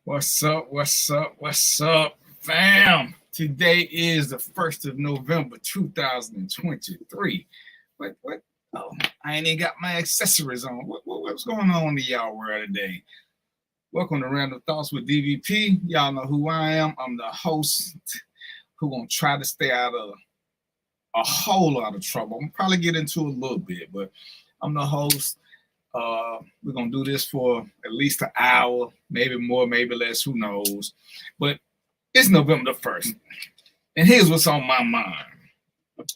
What's up? What's up? What's up, fam? Today is the 1st of November, 2023. What? Oh, I ain't even got my accessories on. What's going on in y'all world today? Welcome to Random Thoughts with DVP. Y'all know who I am. I'm the host who gonna try to stay out of a whole lot of trouble. I'm probably get into a little bit, but I'm the host. We're gonna do this for at least an hour, maybe more, maybe less, who knows. But it's November the 1st. And here's what's on my mind.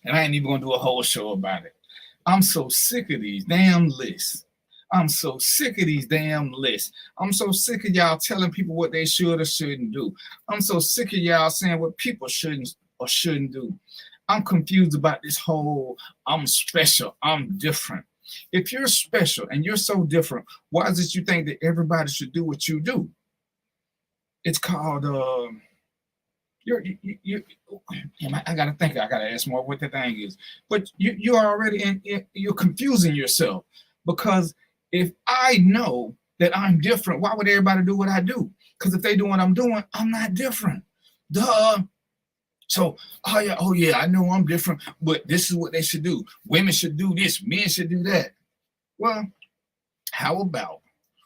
And I ain't even gonna do a whole show about it. I'm so sick of these damn lists. I'm so sick of these damn lists. I'm so sick of y'all telling people what they should or shouldn't do. I'm so sick of y'all saying what people shouldn't or shouldn't do. I'm confused about this whole I'm special, I'm different. If you're special and you're so different, why is it you think that everybody should do what you do? It's called I gotta think. I gotta ask more what the thing is. But you're already you're confusing yourself, because if I know that I'm different, why would everybody do what I do? Because if they do what I'm doing, I'm not different. Duh. So, oh yeah, I know I'm different, but this is what they should do. Women should do this, men should do that. Well, how about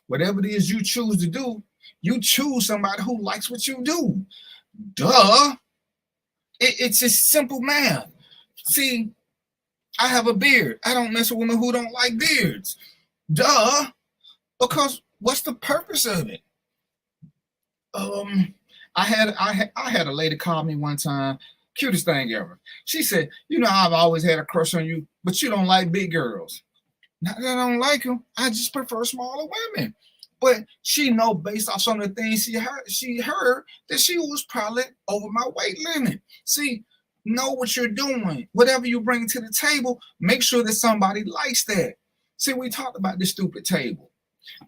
whatever it is you choose to do, you choose somebody who likes what you do. Duh. It's just simple math. See, I have a beard. I don't mess with women who don't like beards. Duh. Because what's the purpose of it? I had a lady call me one time, cutest thing ever. She said, I've always had a crush on you, but you don't like big girls. Not that I don't like them, I just prefer smaller women. But she know based off some of the things she heard that she was probably over my weight limit. See, know what you're doing. Whatever you bring to the table, make sure that somebody likes that. See, we talked about this stupid table.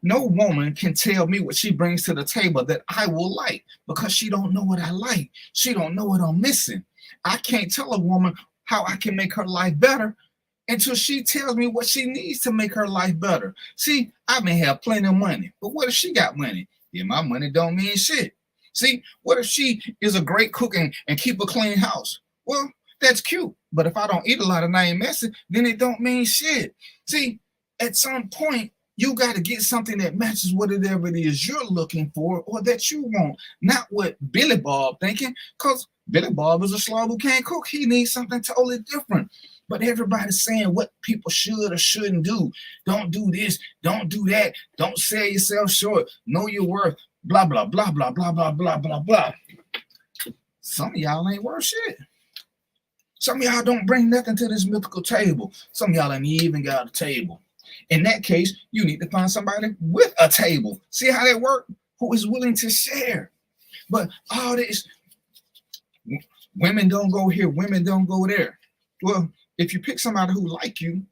No woman can tell me what she brings to the table that I will like, because she don't know what I like. She don't know what I'm missing. I can't tell a woman how I can make her life better until she tells me what she needs to make her life better. See, I may have plenty of money, but what if she got money? Yeah, my money don't mean shit. See, what if she is a great cook and keep a clean house? Well, that's cute, but if I don't eat a lot and I ain't messy, then it don't mean shit. See, at some point, you got to get something that matches whatever it is you're looking for or that you want, not what Billy Bob thinking, because Billy Bob is a slob who can't cook. He needs something totally different. But everybody's saying what people should or shouldn't do. Don't do this, don't do that, don't sell yourself short, know your worth, blah, blah, blah, blah, blah, blah, blah, blah, blah. Some of y'all ain't worth shit. Some of y'all don't bring nothing to this mythical table. Some of y'all ain't even got a table. In that case, you need to find somebody with a table. See how that works? Who is willing to share. But all this, women don't go here, women don't go there. Well, if you pick somebody who like you,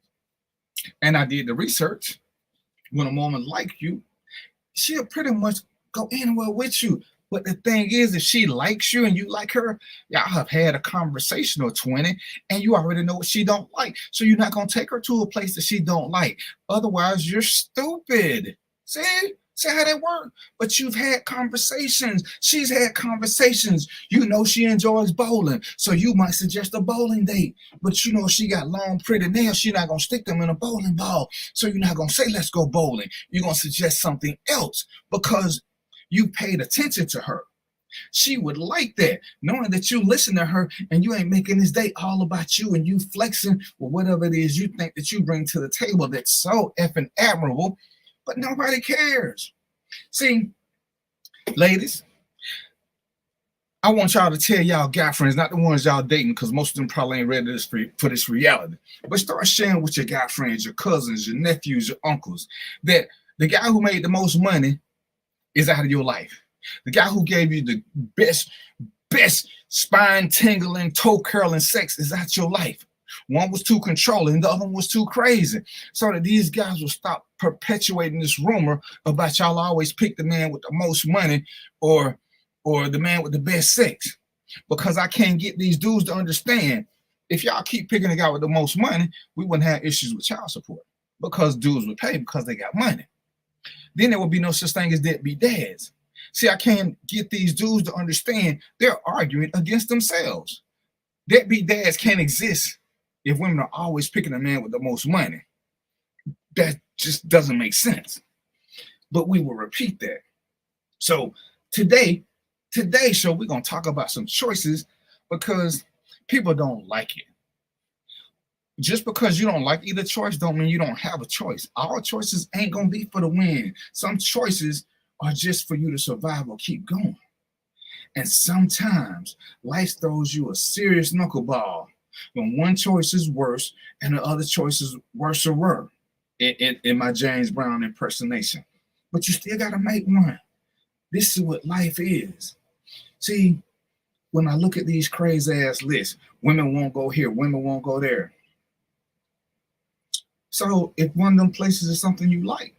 and I did the research, when a woman like you, she'll pretty much go anywhere with you. But the thing is, if she likes you and you like her, y'all have had a conversation or 20, and you already know what she don't like. So you're not going to take her to a place that she don't like. Otherwise, you're stupid. See how that works? But you've had conversations. She's had conversations. You know she enjoys bowling, so you might suggest a bowling date. But you know she got long, pretty nails. She's not going to stick them in a bowling ball. So you're not going to say, let's go bowling. You're going to suggest something else because you paid attention to her. She would like that, knowing that you listen to her and you ain't making this day all about you and you flexing with whatever it is you think that you bring to the table that's so effing admirable, but nobody cares. See, ladies, I want y'all to tell y'all guy friends, not the ones y'all dating, because most of them probably ain't ready for this reality, but start sharing with your guy friends, your cousins, your nephews, your uncles, that the guy who made the most money is out of your life. The guy who gave you the best spine tingling, toe curling sex is out your life. One was too controlling, the other one was too crazy. So that these guys will stop perpetuating this rumor about y'all always pick the man with the most money or the man with the best sex. Because I can't get these dudes to understand, if y'all keep picking the guy with the most money, we wouldn't have issues with child support, because dudes would pay because they got money. Then there would be no such thing as deadbeat dads. See, I can't get these dudes to understand they're arguing against themselves. Deadbeat dads can't exist if women are always picking the man with the most money. That just doesn't make sense. But we will repeat that. So today's show, we're going to talk about some choices because people don't like it. Just because you don't like either choice don't mean you don't have a choice. All choices ain't going to be for the win. Some choices are just for you to survive or keep going. And sometimes life throws you a serious knuckleball when one choice is worse and the other choice is worse or worse in my James Brown impersonation. But you still got to make one. This is what life is. See, when I look at these crazy ass lists, women won't go here, women won't go there. So if one of them places is something you like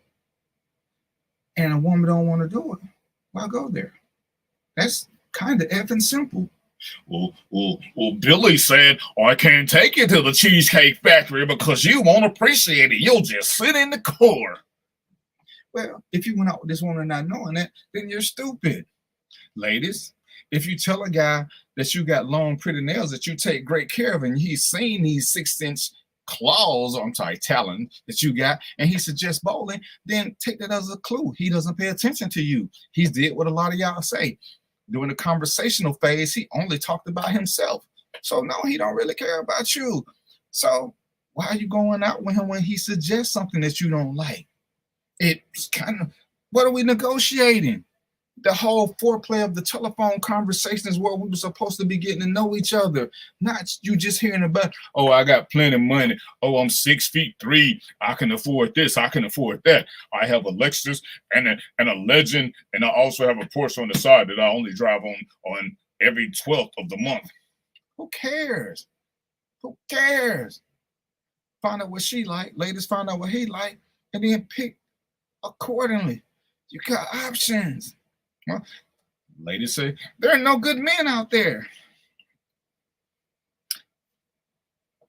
and a woman don't want to do it, why go there? That's kind of effing simple. Well, Billy said, I can't take you to the Cheesecake Factory because you won't appreciate it. You'll just sit in the car. Well, if you went out with this woman not knowing that, then you're stupid. Ladies, if you tell a guy that you got long, pretty nails that you take great care of and he's seen these 6-inch talent that you got, and he suggests bowling, then take that as a clue. He doesn't pay attention to you. He did what a lot of y'all say. During the conversational phase, he only talked about himself. So no, he don't really care about you. So why are you going out with him when he suggests something that you don't like? It's kind of, what are we negotiating? The whole foreplay of the telephone conversation is where we were supposed to be getting to know each other, not you just hearing about, oh, I got plenty of money. Oh, I'm 6'3". I can afford this. I can afford that. I have a Lexus and a Legend, and I also have a Porsche on the side that I only drive on every 12th of the month. Who cares? Who cares? Find out what she like. Ladies, find out what he like, and then pick accordingly. You got options. Well, ladies say, there are no good men out there.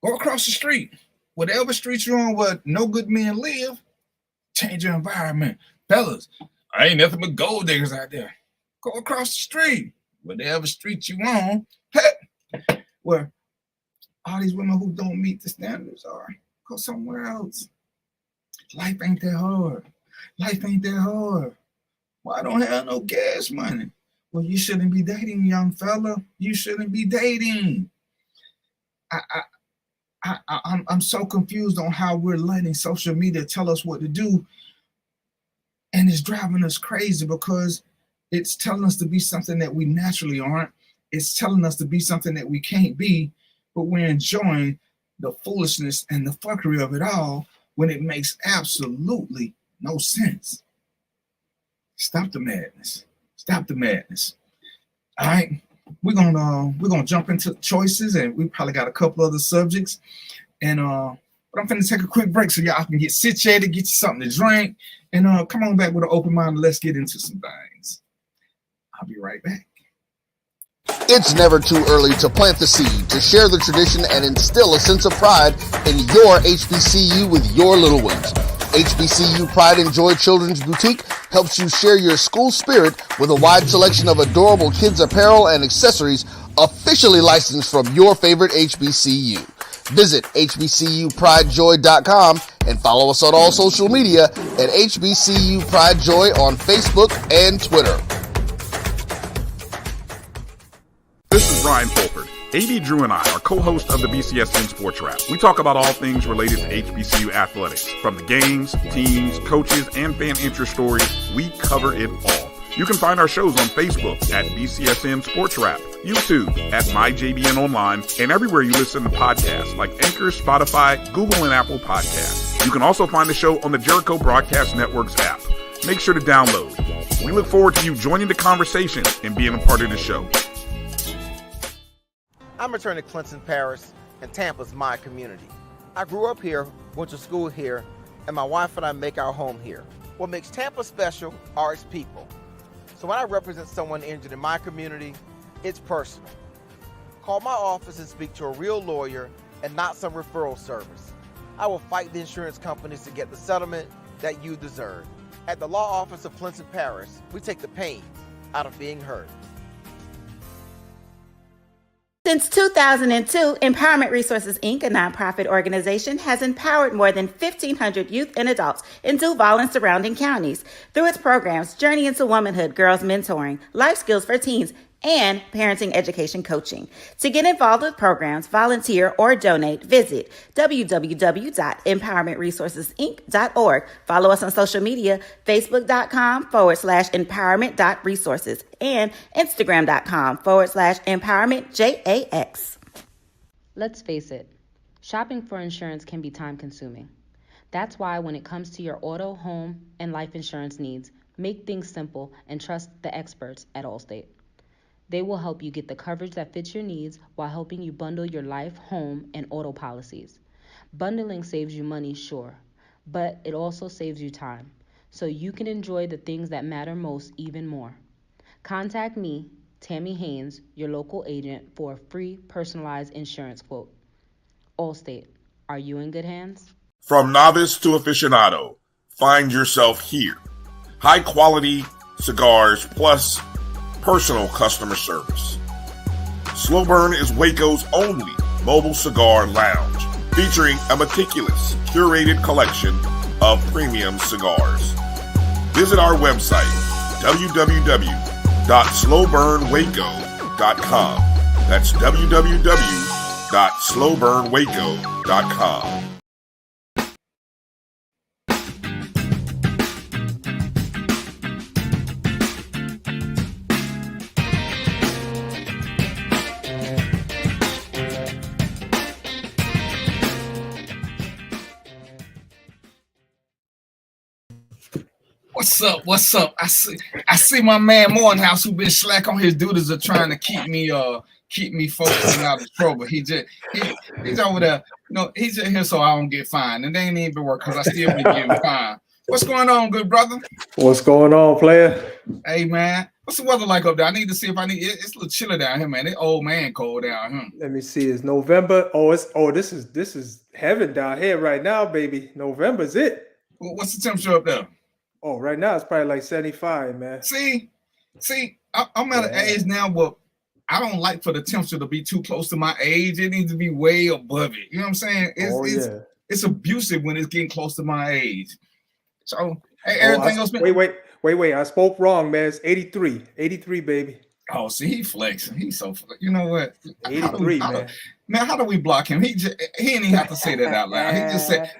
Go across the street. Whatever street you're on where no good men live, change your environment. Fellas, I ain't nothing but gold diggers out there. Go across the street. Whatever street you on, where all these women who don't meet the standards are, go somewhere else. Life ain't that hard. Life ain't that hard. Well, I don't have no gas money. Well, you shouldn't be dating, young fella. You shouldn't be dating. I'm so confused on how we're letting social media tell us what to do. And it's driving us crazy because it's telling us to be something that we naturally aren't. It's telling us to be something that we can't be, but we're enjoying the foolishness and the fuckery of it all when it makes absolutely no sense. Stop the madness. Stop the madness. All right. We're gonna jump into choices, and we probably got a couple other subjects. And but I'm finna take a quick break so y'all can get situated, get you something to drink, and come on back with an open mind and let's get into some things. I'll be right back. It's never too early to plant the seed, to share the tradition, and instill a sense of pride in your HBCU with your little ones. HBCU Pride and Joy Children's Boutique helps you share your school spirit with a wide selection of adorable kids apparel and accessories officially licensed from your favorite HBCU. Visit hbcupridejoy.com and follow us on all social media at HBCU Pride Joy on Facebook and Twitter. This is Brian Fulford. AD Drew and I are co-hosts of the BCSN Sports Wrap. We talk about all things related to HBCU athletics. From the games, teams, coaches, and fan interest stories, we cover it all. You can find our shows on Facebook at BCSN Sports Wrap, YouTube at MyJBN Online, and everywhere you listen to podcasts like Anchor, Spotify, Google, and Apple Podcasts. You can also find the show on the Jericho Broadcast Network's app. Make sure to download. We look forward to you joining the conversation and being a part of the show. I'm returning to Clinton Parish, and Tampa's my community. I grew up here, went to school here, and my wife and I make our home here. What makes Tampa special are its people. So when I represent someone injured in my community, it's personal. Call my office and speak to a real lawyer and not some referral service. I will fight the insurance companies to get the settlement that you deserve. At the law office of Clinton Parish, we take the pain out of being heard. Since 2002, Empowerment Resources, Inc., a nonprofit organization, has empowered more than 1,500 youth and adults in Duval and surrounding counties through its programs Journey into Womanhood, Girls Mentoring, Life Skills for Teens, and Parenting Education Coaching. To get involved with programs, volunteer, or donate, visit www.empowermentresourcesinc.org. Follow us on social media, facebook.com/empowerment.resources and instagram.com/empowermentJAX. Let's face it, shopping for insurance can be time consuming. That's why when it comes to your auto, home, and life insurance needs, make things simple and trust the experts at Allstate. They will help you get the coverage that fits your needs while helping you bundle your life, home, and auto policies. Bundling saves you money, sure, but it also saves you time, so you can enjoy the things that matter most even more. Contact me, Tammy Haynes, your local agent, for a free personalized insurance quote. Allstate, are you in good hands? From novice to aficionado, find yourself here. High quality cigars plus personal customer service. Slow Burn is Waco's only mobile cigar lounge, featuring a meticulous, curated collection of premium cigars. Visit our website, www.slowburnwaco.com. That's www.slowburnwaco.com. What's up? What's up? I see my man Morehouse, who been slack on his duties of trying to keep me focused and out of trouble. He's over there, he's just here so I don't get fined, and they ain't even work because I still be getting fined. What's going on, good brother? What's going on, player? Hey man, what's the weather like up there? I need to see if it's a little chilly down here, man. It's old man cold down here. Let me see. It's November. This is heaven down here right now, baby. November's it. What's the temperature up there? Oh, right now it's probably like 75, man. See, I'm at an age now where I don't like for the temperature to be too close to my age. It needs to be way above it. You know what I'm saying? It's abusive when it's getting close to my age. So, hey, everything else. Wait. I spoke wrong, man. It's 83, baby. Oh, see, he flexing. He's so, you know what? 83, man. Man, how do we block him? He didn't even have to say that out loud.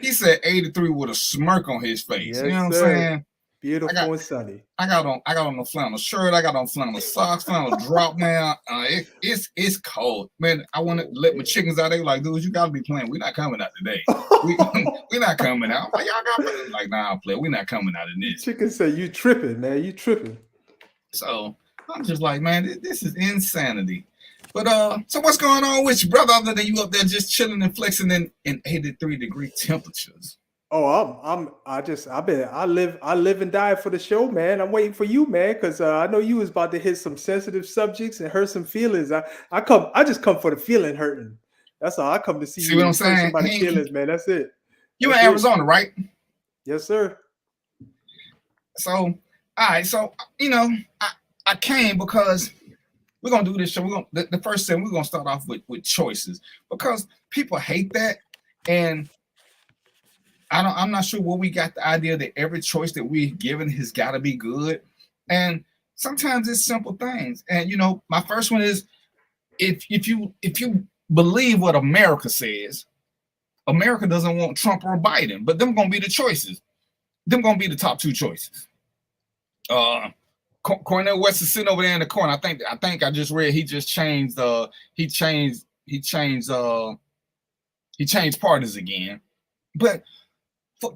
He said 83 with a smirk on his face. Yes, you know what sir. I'm saying? Beautiful and sunny. I got on the flannel shirt. I got on flannel socks. Flannel drop now. It's cold, man. I want to let my chickens out. They like, dude, you gotta be playing. We're not coming out today. We're not coming out. I'm like, y'all got me. Like, nah, play. We're not coming out in this. Chicken say you tripping, man. You tripping. So I'm just like, man, this is insanity. But so what's going on with you, brother? Other than you up there just chilling and flexing in 83-degree temperatures. Oh, I live and die for the show, man. I'm waiting for you, man, because I know you was about to hit some sensitive subjects and hurt some feelings. I just come for the feeling hurting. That's all. I come to see you what I'm saying? Somebody's feelings, man. That's it. You in Arizona, right? Yes, sir. So, all right. So, I came because we're gonna do this show. The first thing we're gonna start off with choices, because people hate that, and I'm not sure where we got the idea that every choice that we're given has got to be good. And sometimes it's simple things. And my first one is if you believe what America says, America doesn't want Trump or Biden, but them gonna be the choices. Them gonna be the top two choices. Cornel West is sitting over there in the corner. I think I just read he changed parties again. But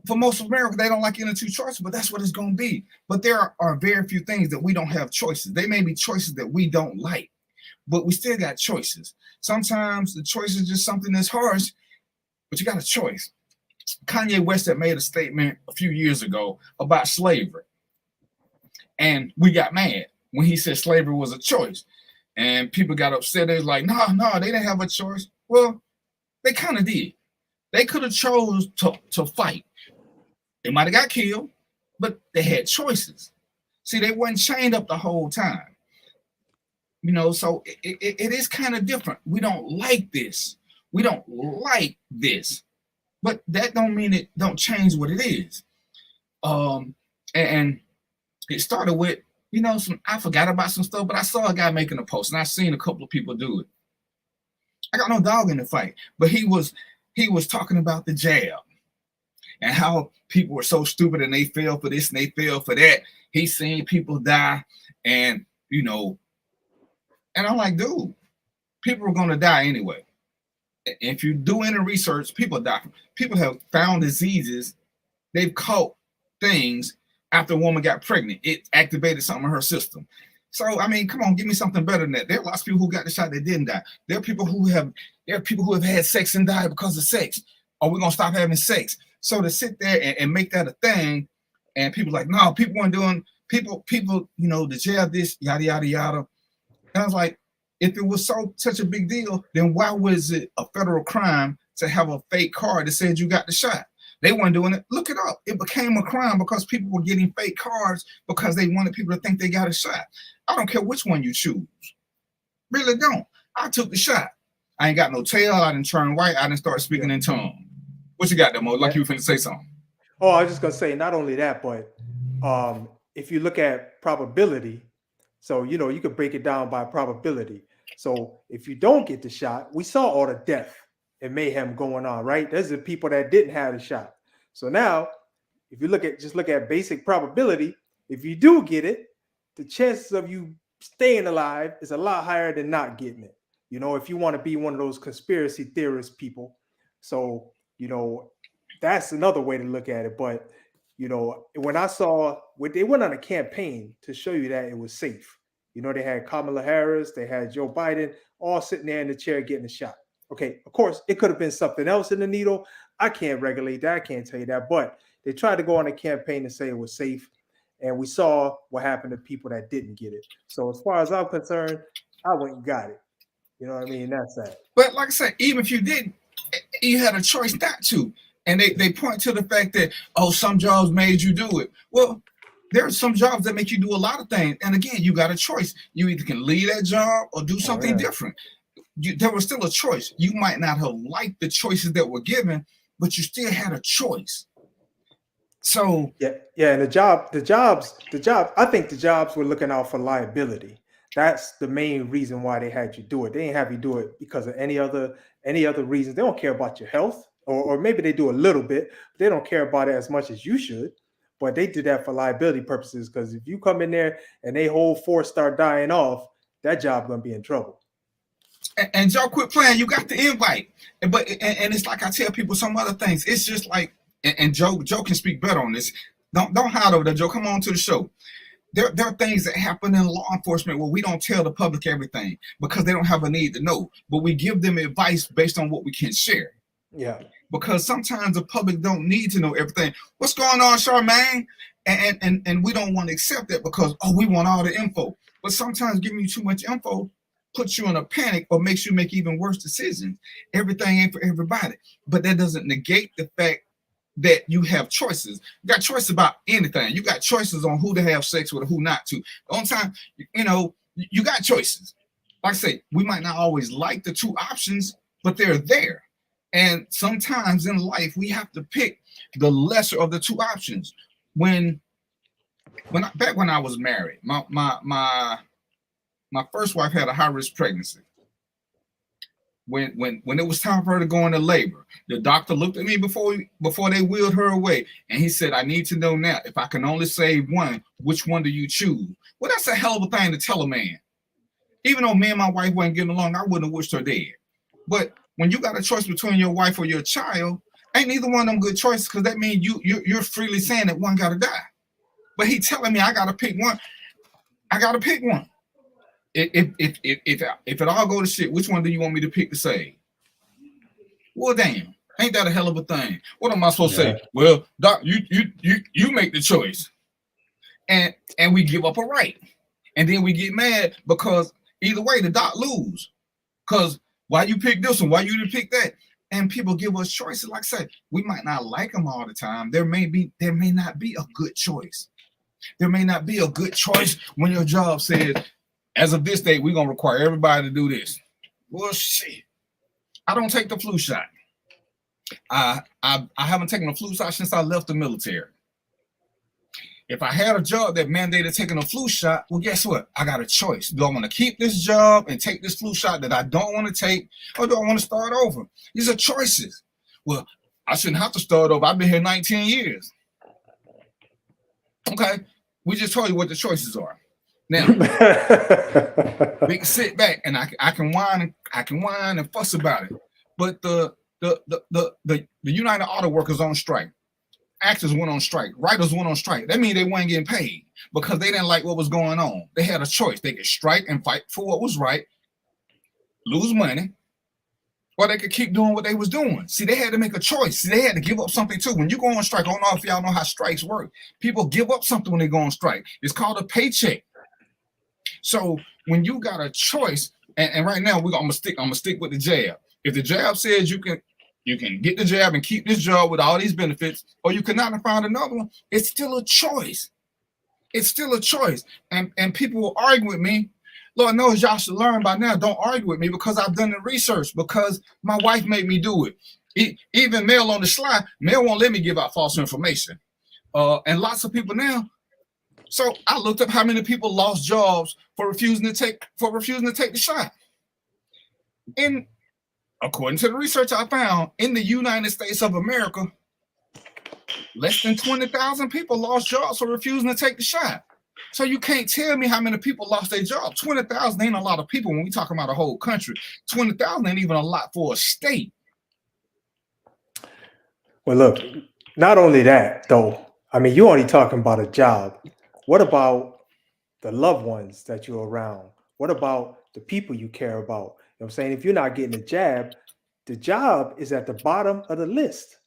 for most of America, they don't like any two choices, but that's what it's going to be. But there are very few things that we don't have choices. They may be choices that we don't like, but we still got choices. Sometimes the choice is just something that's harsh, but you got a choice. Kanye West had made a statement a few years ago about slavery. And we got mad when he said slavery was a choice. And people got upset. They was like, no, they didn't have a choice. Well, they kind of did. They could have chose to fight. They might have got killed, but they had choices. See, they wasn't chained up the whole time. You know, so it is kind of different. We don't like this. We don't like this. But that don't mean it don't change what it is. And it started with, you know, I forgot about some stuff, but I saw a guy making a post, and I seen a couple of people do it. I got no dog in the fight, but he was talking about the jab and how people were so stupid and they fell for this and they fell for that. He's seen people die, and you know, and I'm like, dude, people are gonna die anyway. If you do any research, people die. People have found diseases. They've caught things after a woman got pregnant. It activated something in her system. So I mean, come on, give me something better than that. There are lots of people who got the shot that didn't die. There are people who have had sex and died because of sex. Are we gonna stop having sex? So to sit there and make that a thing, and people like, no, people weren't doing people, you know, the jab this, yada yada yada. And I was like, if it was such a big deal, then why was it a federal crime to have a fake card that said you got the shot? They weren't doing it. Look it up. It became a crime because people were getting fake cards because they wanted people to think they got a shot. I don't care which one you choose. Really don't. I took the shot. I ain't got no tail. I didn't turn white. I didn't start speaking in tongues. What you got there, Mo? Like you were finna say something. Oh, I was just gonna say, not only that, but if you look at probability, so you know, you could break it down by probability. So if you don't get the shot, we saw all the death and mayhem going on, right? There's the people that didn't have the shot. So now, if you look at basic probability, if you do get it, the chances of you staying alive is a lot higher than not getting it. You know, if you want to be one of those conspiracy theorist people. So, you know, that's another way to look at it. But, you know, when I saw they went on a campaign to show you that it was safe. You know, they had Kamala Harris, they had Joe Biden, all sitting there in the chair getting a shot. Okay, of course, it could have been something else in the needle. I can't regulate that. I can't tell you that. But they tried to go on a campaign to say it was safe. And we saw what happened to people that didn't get it. So as far as I'm concerned, I went and got it. You know what I mean? That's that. But like I said, even if you didn't, you had a choice not to. And they point to the fact that, oh, some jobs made you do it. Well, there are some jobs that make you do a lot of things. And again, you got a choice. You either can leave that job or do something different. There was still a choice. You might not have liked the choices that were given, but you still had a choice. So yeah, and the jobs. I think the jobs were looking out for liability. That's the main reason why they had you do it. They didn't have you do it because of any other reasons. They don't care about your health, or maybe they do a little bit. But they don't care about it as much as you should. But they did that for liability purposes, because if you come in there and they whole force start dying off, that job gonna be in trouble. And Joe, quit playing. You got the invite, but it's like I tell people some other things. It's just like, and Joe can speak better on this. Don't hide over there, Joe. Come on to the show. There are things that happen in law enforcement where we don't tell the public everything because they don't have a need to know, but we give them advice based on what we can share. Yeah. Because sometimes the public don't need to know everything. What's going on, Charmaine? And we don't want to accept that because, we want all the info. But sometimes giving you too much info puts you in a panic or makes you make even worse decisions. Everything ain't for everybody. But that doesn't negate the fact that you have choices. You got choices about anything. You got choices on who to have sex with or who not to. The only time, you got choices. Like I say, we might not always like the two options, but they're there. And sometimes in life, we have to pick the lesser of the two options. Back when I was married, my first wife had a high-risk pregnancy. When it was time for her to go into labor, the doctor looked at me before they wheeled her away, and he said, I need to know now, if I can only save one, which one do you choose? Well, that's a hell of a thing to tell a man. Even though me and my wife weren't getting along, I wouldn't have wished her dead. But when you got a choice between your wife or your child, ain't neither one of them good choices, because that means you're freely saying that one got to die. But he telling me I got to pick one. I got to pick one. If it all go to shit, which one do you want me to pick to save? Well, damn, ain't that a hell of a thing? What am I supposed to say? Well, doc, you make the choice, and we give up a right, and then we get mad because either way the doc lose. Because why you pick this one? Why you didn't pick that? And people give us choices. Like I said, we might not like them all the time. There may not be a good choice. There may not be a good choice when your job says, as of this date, we're going to require everybody to do this. Well, shit. I don't take the flu shot. I haven't taken a flu shot since I left the military. If I had a job that mandated taking a flu shot, well, guess what? I got a choice. Do I want to keep this job and take this flu shot that I don't want to take, or do I want to start over? These are choices. Well, I shouldn't have to start over. I've been here 19 years. Okay, we just told you what the choices are. Now, we can sit back and I can whine and fuss about it. But the United Auto Workers on strike. Actors went on strike. Writers went on strike. That means they weren't getting paid because they didn't like what was going on. They had a choice. They could strike and fight for what was right, lose money, or they could keep doing what they was doing. See, they had to make a choice. See, they had to give up something too. When you go on strike, I don't know if y'all know how strikes work. People give up something when they go on strike. It's called a paycheck. So when you got a choice, and right now I'm gonna stick with the jab. If the jab says you can get the jab and keep this job with all these benefits, or you cannot find another one, it's still a choice. It's still a choice. And people will argue with me. Lord knows y'all should learn by now. Don't argue with me because I've done the research, because my wife made me do it. Even Mel on the slide, Mel won't let me give out false information. And lots of people now. So I looked up how many people lost jobs for refusing to take the shot. And according to the research I found, in the United States of America, less than 20,000 people lost jobs for refusing to take the shot. So you can't tell me how many people lost their job. 20,000 ain't a lot of people when we talk about a whole country. 20,000 ain't even a lot for a state. Well, look, not only that, though. I mean, you're only talking about a job. What about the loved ones that you're around? What about the people you care about? You know what I'm saying? If you're not getting a jab, the job is at the bottom of the list.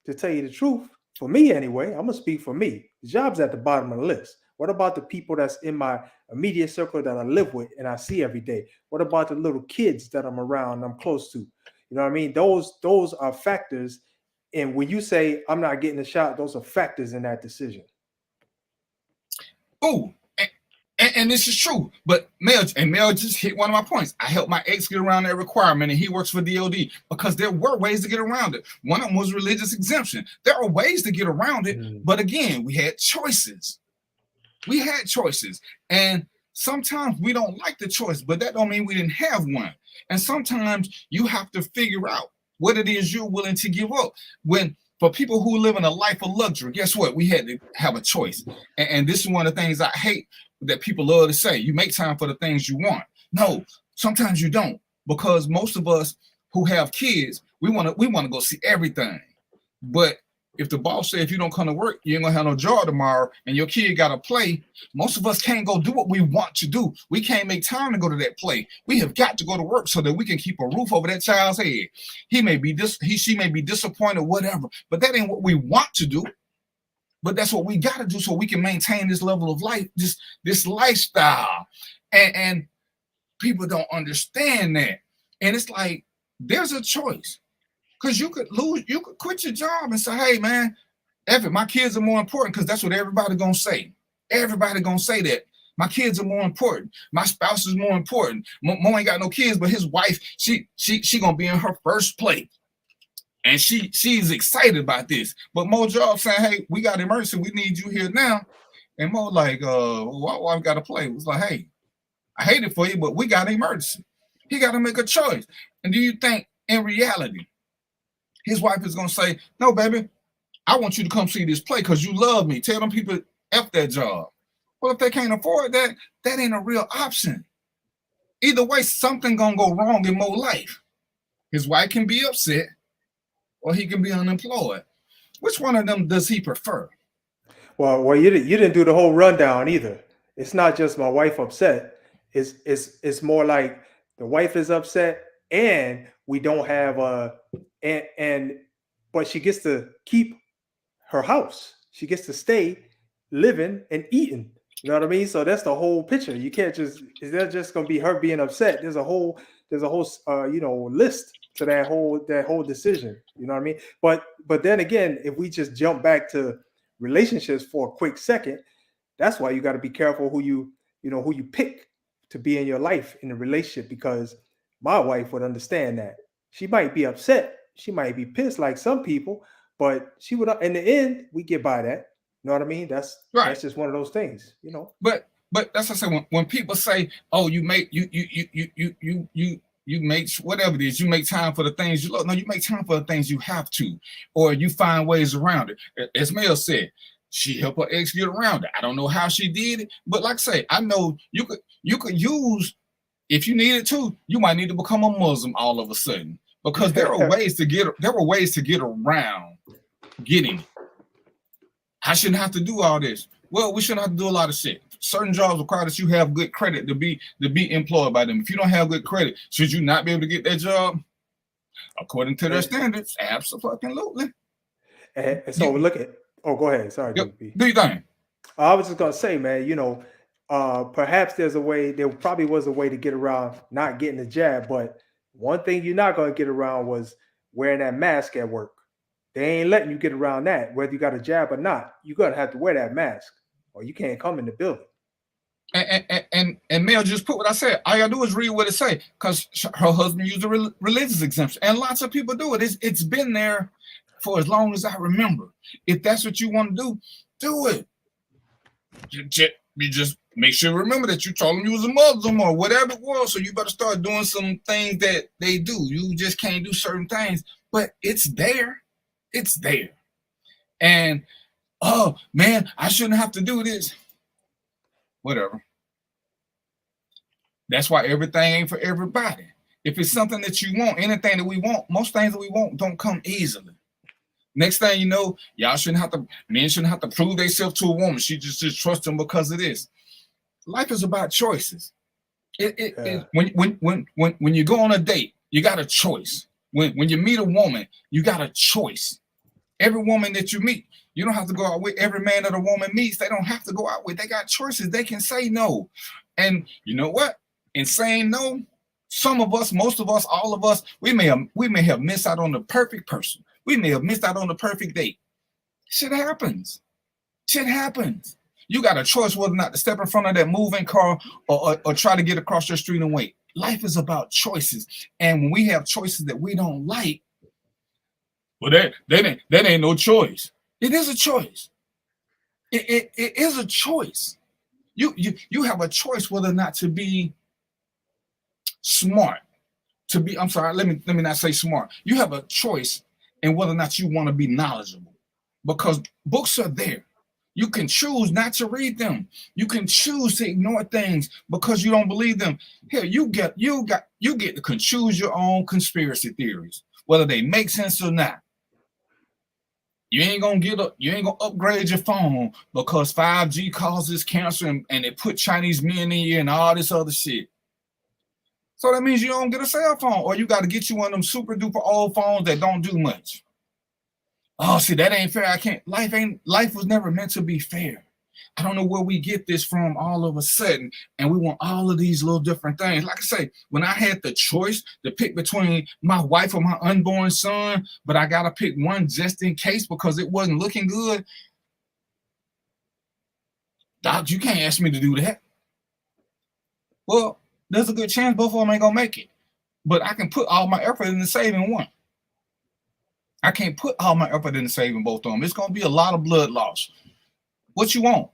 To tell you the truth, for me anyway, I'm going to speak for me. The job's at the bottom of the list. What about the people that's in my immediate circle that I live with and I see every day? What about the little kids that I'm around and I'm close to? You know what I mean? Those are factors. And when you say I'm not getting a shot, those are factors in that decision. Oh, and this is true. But Mel just hit one of my points. I helped my ex get around that requirement, and he works for DOD because there were ways to get around it. One of them was religious exemption. There are ways to get around it, but again, we had choices. We had choices, and sometimes we don't like the choice, but that don't mean we didn't have one. And sometimes you have to figure out what it is you're willing to give up. For people who live in a life of luxury, guess what? We had to have a choice. And this is one of the things I hate that people love to say. You make time for the things you want. No, sometimes you don't, because most of us who have kids, we want to go see everything. But if the boss says if you don't come to work, you ain't gonna have no job tomorrow, and your kid gotta play, most of us can't go do what we want to do. We can't make time to go to that play. We have got to go to work so that we can keep a roof over that child's head. She may be disappointed, whatever, but that ain't what we want to do. But that's what we gotta do so we can maintain this level of life, this lifestyle. And people don't understand that. And it's like there's a choice. Because you could quit your job and say, hey, man, my kids are more important, because that's what everybody going to say. Everybody going to say that. My kids are more important. My spouse is more important. Mo ain't got no kids, but his wife, she going to be in her first play. And she's excited about this. But Mo job saying, hey, we got emergency. We need you here now. And Mo like, why we got to play? It was like, hey, I hate it for you, but we got an emergency. He got to make a choice. And do you think in reality, his wife is going to say, no, baby, I want you to come see this play because you love me. Tell them people F that job. Well, if they can't afford that, that ain't a real option. Either way, something going to go wrong in Mo's life. His wife can be upset or he can be unemployed. Which one of them does he prefer? Well, you didn't do the whole rundown either. It's not just my wife upset. It's more like the wife is upset and we don't have but she gets to keep her house. She gets to stay living and eating. You know what I mean? So that's the whole picture. You can't is that just gonna be her being upset? There's a whole list to that whole decision. You know what I mean? But then again, if we just jump back to relationships for a quick second, That's why you got to be careful who you pick to be in your life in a relationship, because my wife would understand that. She might be upset, she might be pissed like some people, but she would, in the end, we get by that. You know what I mean? That's just one of those things, you know. But that's what I say, when people say, oh, you make whatever it is, you make time for the things you love. No, you make time for the things you have to, or you find ways around it. As Mel said, she helped her ex get around it. I don't know how she did it, but like I say, I know you could use, if you needed to, you might need to become a Muslim all of a sudden, because there were ways to get around getting it. I shouldn't have to do all this. Well, we shouldn't have to do a lot of shit. Certain jobs require that you have good credit to be employed by them. If you don't have good credit, should you not be able to get that job according to their standards? Absolutely. And so look at. Oh, go ahead. Sorry, DVP. Do you think? I was just gonna say, man. You know, perhaps there's a way. There probably was a way to get around not getting the jab. But one thing you're not gonna get around was wearing that mask at work. They ain't letting you get around that, whether you got a jab or not. You're gonna have to wear that mask, or you can't come in the building. And Mel just put what I said. All you gotta do is read what it say, because her husband used a religious exemption, and lots of people do it. It's been there for as long as I remember. If that's what you want to do it. You just make sure, remember that you told them you was a Muslim or whatever it was, so you better start doing some things that they do. You just can't do certain things, but it's there. It's there. And, oh, man, I shouldn't have to do this. Whatever. That's why everything ain't for everybody. If it's something that you want, anything that we want, most things that we want don't come easily. Next thing you know, men shouldn't have to prove themselves to a woman. She just trust them because of this. Life is about choices. When you go on a date, you got a choice. When you meet a woman, you got a choice. Every woman that you meet, you don't have to go out with. Every man that a woman meets, they don't have to go out with. They got choices. They can say no. And you know what? In saying no, some of us, most of us, all of us, we may have missed out on the perfect person. We may have missed out on the perfect date. Shit happens. You got a choice whether or not to step in front of that moving car or try to get across your street and wait. Life is about choices. And when we have choices that we don't like, well, that ain't no choice. It is a choice. It is a choice. You have a choice whether or not to be smart. Let me not say smart. You have a choice in whether or not you want to be knowledgeable, because books are there. You can choose not to read them. You can choose to ignore things because you don't believe them. Here, you get to choose your own conspiracy theories, whether they make sense or not. You ain't gonna upgrade your phone because 5G causes cancer and it put Chinese men in you and all this other shit. So that means you don't get a cell phone, or you got to get you one of them super duper old phones that don't do much. Oh, see, that ain't fair. Life was never meant to be fair. I don't know where we get this from all of a sudden, and we want all of these little different things. Like I say, when I had the choice to pick between my wife or my unborn son, but I got to pick one just in case because it wasn't looking good. Doc, you can't ask me to do that. Well, there's a good chance both of them ain't gonna make it, but I can put all my effort into saving one. I can't put all my effort into saving both of them. It's gonna be a lot of blood loss. What you want?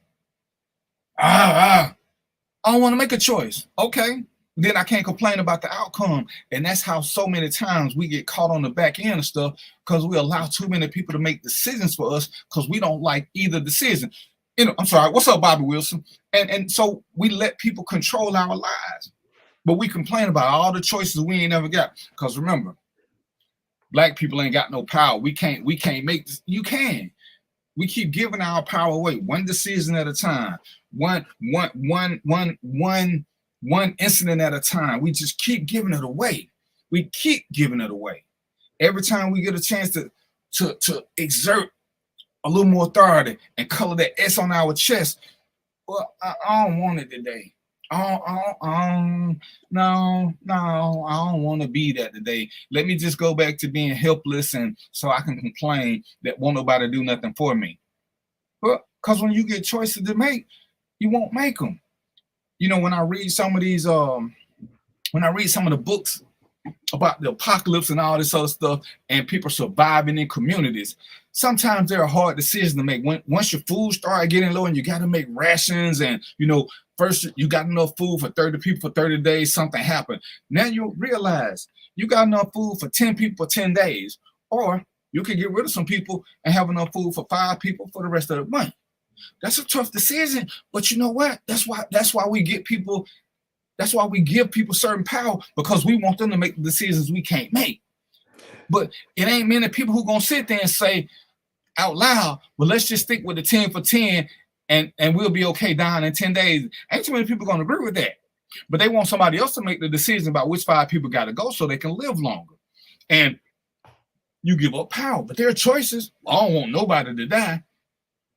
I don't want to make a choice. Okay, then I can't complain about the outcome. And that's how so many times we get caught on the back end of stuff, because we allow too many people to make decisions for us because we don't like either decision. I'm sorry. What's up, Bobby Wilson? And so we let people control our lives. But we complain about all the choices we ain't never got. Because remember, black people ain't got no power. We can't make this. You can. We keep giving our power away, one decision at a time, one incident at a time. We just keep giving it away. We keep giving it away. Every time we get a chance to exert a little more authority and color that S on our chest, well, I don't want it today. No, I don't want to be that today. Let me just go back to being helpless, and so I can complain that won't nobody do nothing for me. But because when you get choices to make, You won't make them. You know, when I read some of these, when I read some of the books about the apocalypse and all this other stuff, and people surviving in communities, sometimes there are hard decisions to make. Once your food start getting low and you got to make rations, and you know, first you got enough food for 30 people for 30 days, something happened. Now you realize you got enough food for 10 people for 10 days, or you can get rid of some people and have enough food for 5 people for the rest of the month. That's a tough decision, but you know what? That's why we get people. That's why we give people certain power, because we want them to make the decisions we can't make. But it ain't many people who gonna sit there and say out loud, well, let's just stick with the 10 for 10 and we'll be okay down in 10 days. Ain't too many people gonna agree with that. But they want somebody else to make the decision about which 5 people gotta go so they can live longer. And you give up power, but there are choices. I don't want nobody to die.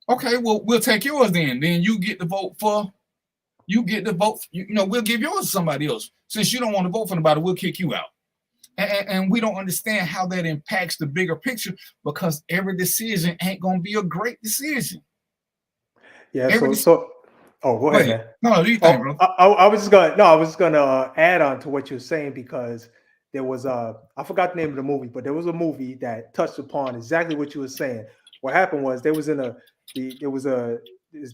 Okay, well, we'll take yours then. Then you get the vote for. You get the vote. You know, we'll give yours to somebody else. Since you don't want to vote for nobody, we'll kick you out. And we don't understand how that impacts the bigger picture, because every decision ain't gonna be a great decision. Yeah. Oh, go ahead, man. No, do you think, bro? I was just gonna add on to what you're saying, because there was I forgot the name of the movie, but there was a movie that touched upon exactly what you were saying. What happened was there was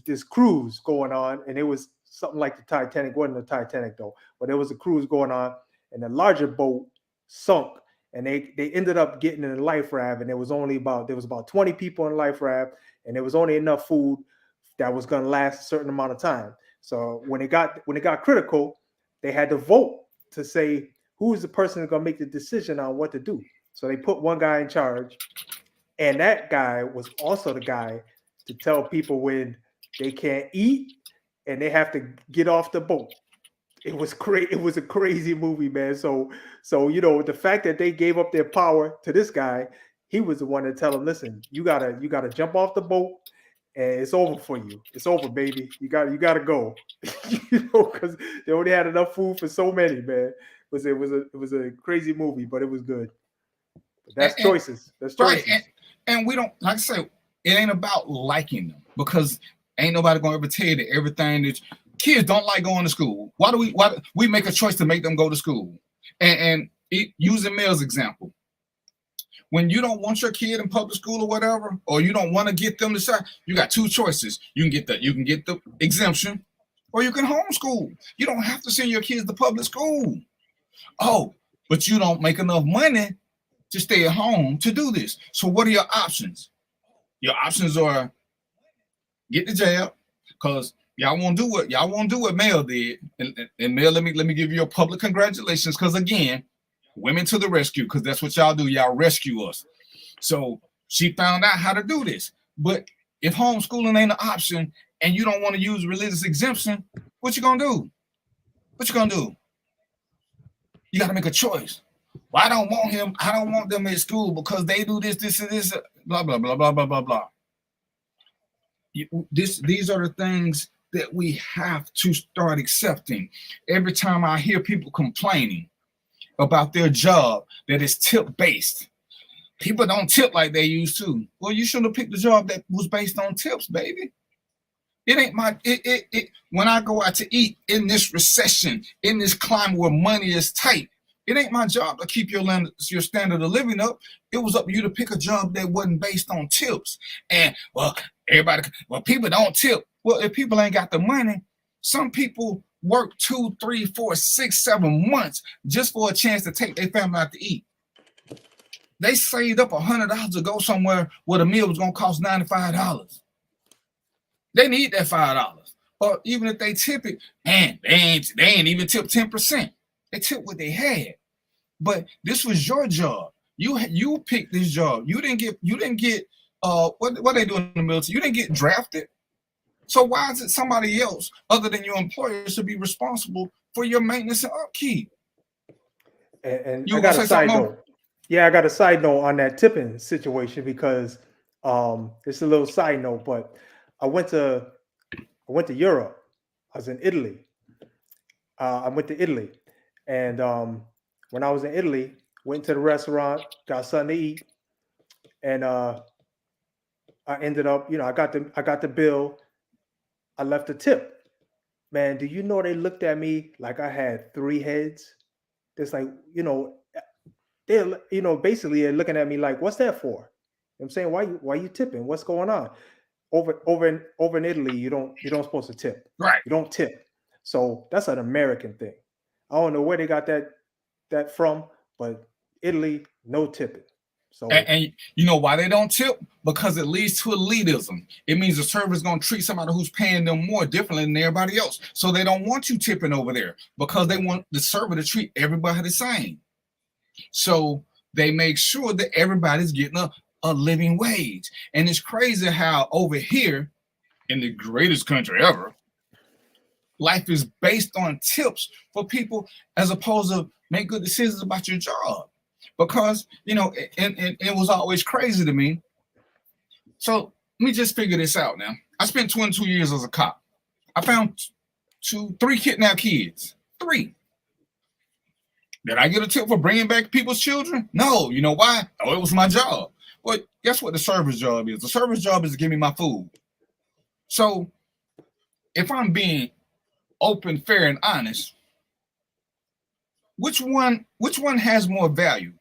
this cruise going on, and it was something like the Titanic. Wasn't the Titanic though, but there was a cruise going on, and the larger boat sunk, and they ended up getting in a life raft, and there was about 20 people in the life raft, and there was only enough food that was going to last a certain amount of time. So when it got critical, they had to vote to say who is the person that's going to make the decision on what to do. So they put one guy in charge, and that guy was also the guy to tell people when they can't eat and they have to get off the boat. It was great. It was a crazy movie, man. So you know, the fact that they gave up their power to this guy, he was the one to tell them, listen, you gotta jump off the boat, and it's over for you. It's over, baby. You gotta go. You know, because they only had enough food for so many, man. It was a crazy movie, but it was good. But that's choices. That's choices. Right. And we don't, like I say, it ain't about liking them, because ain't nobody gonna ever tell you that everything that kids don't like going to school. Why do we make a choice to make them go to school? And using Mel's example, when you don't want your kid in public school or whatever, or you don't want to get them to say, you got 2 choices. You can get the exemption, or you can homeschool. You don't have to send your kids to public school. Oh, but you don't make enough money to stay at home to do this. So what are your options? Your options are get the jab, because y'all won't do what Mel did. And Mel, let me give you a public congratulations, because again, women to the rescue, because that's what y'all do. Y'all rescue us. So she found out how to do this. But if homeschooling ain't an option and you don't want to use religious exemption, what you gonna do? You got to make a choice. Well, I don't want them in school because they do this, and this, blah, blah, blah, blah, blah, blah, blah. These are the things that we have to start accepting. Every time I hear people complaining about their job that is tip-based, people don't tip like they used to. Well, you should have picked a job that was based on tips, baby. It ain't when I go out to eat in this recession, in this climate where money is tight, it ain't my job to keep your standard of living up. It was up to you to pick a job that wasn't based on tips. And people don't tip. Well, if people ain't got the money, some people work 2, 3, 4, 6, 7 months just for a chance to take their family out to eat. They saved up $100 to go somewhere where the meal was gonna cost $95. They need that $5. Or even if they tip it, man, they ain't even tip 10%. They tip what they had. But this was your job. You picked this job. You didn't get what they do in the military. You didn't get drafted. So why is it somebody else other than your employer should be responsible for your maintenance and upkeep? And I got a side note. Yeah, I got a side note on that tipping situation, because it's a little side note, but I went to Europe. I was in Italy. I went to Italy, and when I was in Italy, went to the restaurant, got something to eat, and I ended up, I got the bill. I left a tip. Man, do you know they looked at me like I had 3 heads? It's like, basically they're looking at me like, what's that for? I'm saying, why you tipping? What's going on? Over in Italy, you don't supposed to tip. Right. You don't tip. So that's an American thing. I don't know where they got that from, but Italy, no tipping. So And you know why they don't tip? Because it leads to elitism. It means the server is going to treat somebody who's paying them more differently than everybody else. So they don't want you tipping over there because they want the server to treat everybody the same. So they make sure that everybody's getting a living wage. And it's crazy how over here in the greatest country ever, life is based on tips for people as opposed to make good decisions about your job. Because, and it was always crazy to me. So let me just figure this out now. I spent 22 years as a cop. I found 3 kidnapped kids. 3. Did I get a tip for bringing back people's children? No. You know why? Oh, it was my job. But guess what the server's job is? The server's job is to give me my food. So if I'm being open, fair, and honest, which one has more value?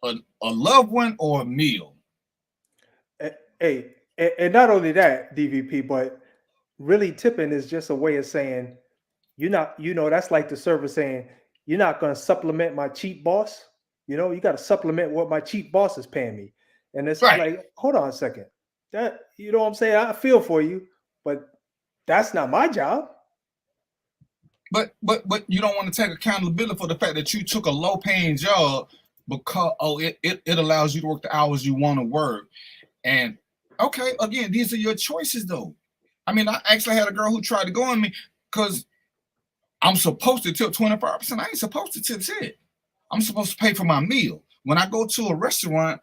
A loved one or a meal? Hey, and not only that, DVP, but really tipping is just a way of saying that's like the server saying, you're not going to supplement my cheap boss. You got to supplement what my cheap boss is paying me. And it's right. Like, hold on a second. That, you know what I'm saying? I feel for you, but that's not my job. But you don't want to take accountability for the fact that you took a low paying job because it allows you to work the hours you want to work. And okay, again, these are your choices though. I mean, I actually had a girl who tried to go on me because I'm supposed to tip 25%. I ain't supposed to tip shit. I'm supposed to pay for my meal. When I go to a restaurant,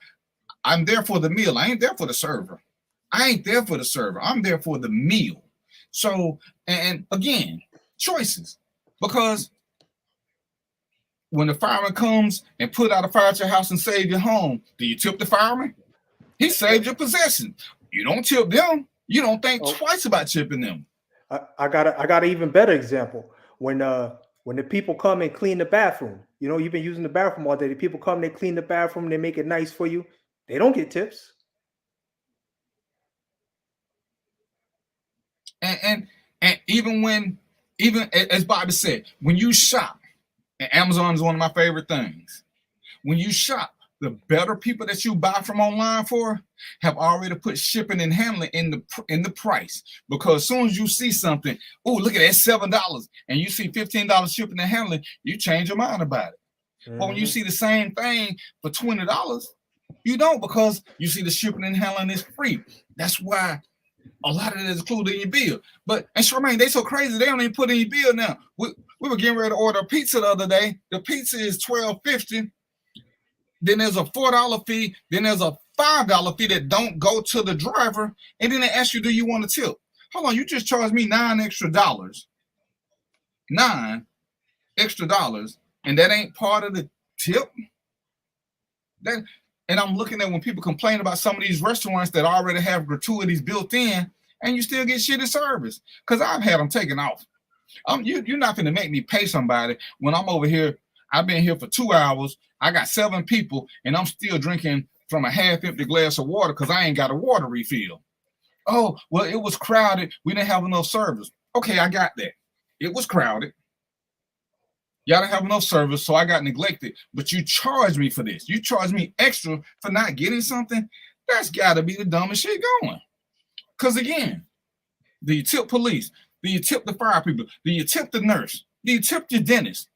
I'm there for the meal. I ain't there for the server. I'm there for the meal. So, and again, choices. Because when the fireman comes and put out a fire at your house and save your home, do you tip the fireman? He saved your possession. You don't tip them. You don't think twice about tipping them. I got an even better example. When the people come and clean the bathroom, you've been using the bathroom all day. The people come, they clean the bathroom, they make it nice for you. They don't get tips. And even as Bobby said, when you shop, and Amazon is one of my favorite things. When you shop, the better people that you buy from online for have already put shipping and handling in the price. Because as soon as you see something, oh, look at that, $7, and you see $15 shipping and handling, you change your mind about it. Mm-hmm. But when you see the same thing for $20, you don't, because you see the shipping and handling is free. That's why a lot of it is included in your bill. And Charmaine, they so crazy, they don't even put in your bill now. We were getting ready to order a pizza the other day. The pizza is $12.50. Then there's a $4 fee. Then there's a $5 fee that don't go to the driver. And then they ask you, do you want to tip? Hold on, you just charged me $9 extra. $9 extra, and that ain't part of the tip? And I'm looking at when people complain about some of these restaurants that already have gratuities built in, and you still get shitty service. Because I've had them taken off. You're not going to make me pay somebody when I'm over here. I've been here for 2 hours. I got 7 people, and I'm still drinking from a half-empty glass of water because I ain't got a water refill. Oh, well, it was crowded. We didn't have enough service. Okay, I got that. It was crowded. Y'all didn't have enough service, so I got neglected. But you charged me for this. You charged me extra for not getting something. That's got to be the dumbest shit going. Because, again, do you tip police? Do you tip the fire people? Do you tip the nurse? Do you tip your dentist?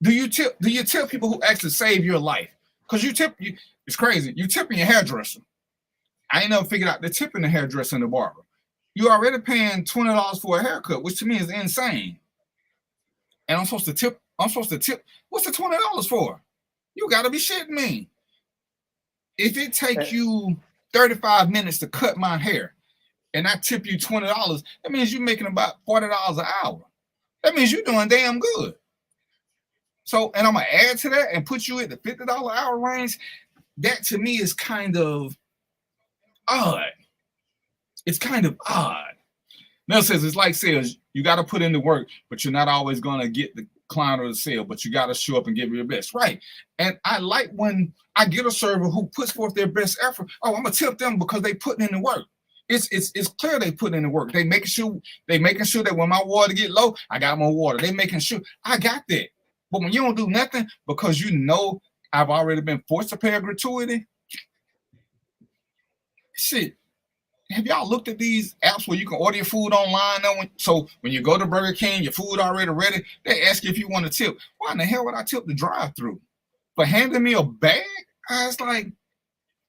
Do you tip people who actually save your life? Because it's crazy. You tipping your hairdresser. I ain't never figured out the tipping the hairdresser and the barber. You already paying $20 for a haircut, which to me is insane. And I'm supposed to tip. What's the $20 for? You got to be shitting me. If it take you 35 minutes to cut my hair and I tip you $20, that means you're making about $40 an hour. That means you're doing damn good. So, and I'm going to add to that and put you at the $50 an hour range. That to me is kind of odd. It's kind of odd. Mel says it's like sales. You got to put in the work, but you're not always going to get the client or the sale, but you got to show up and give your best. Right. And I like when I get a server who puts forth their best effort. Oh, I'm going to tip them because they putting in the work. It's clear they put in the work. They making sure that when my water get low, I got more water. They making sure I got that. But when you don't do nothing because you know I've already been forced to pay a gratuity, shit. Have y'all looked at these apps where you can order your food online? So when you go to Burger King, your food already ready, they ask you if you want to tip. Why in the hell would I tip the drive-thru? For handing me a bag? I was like,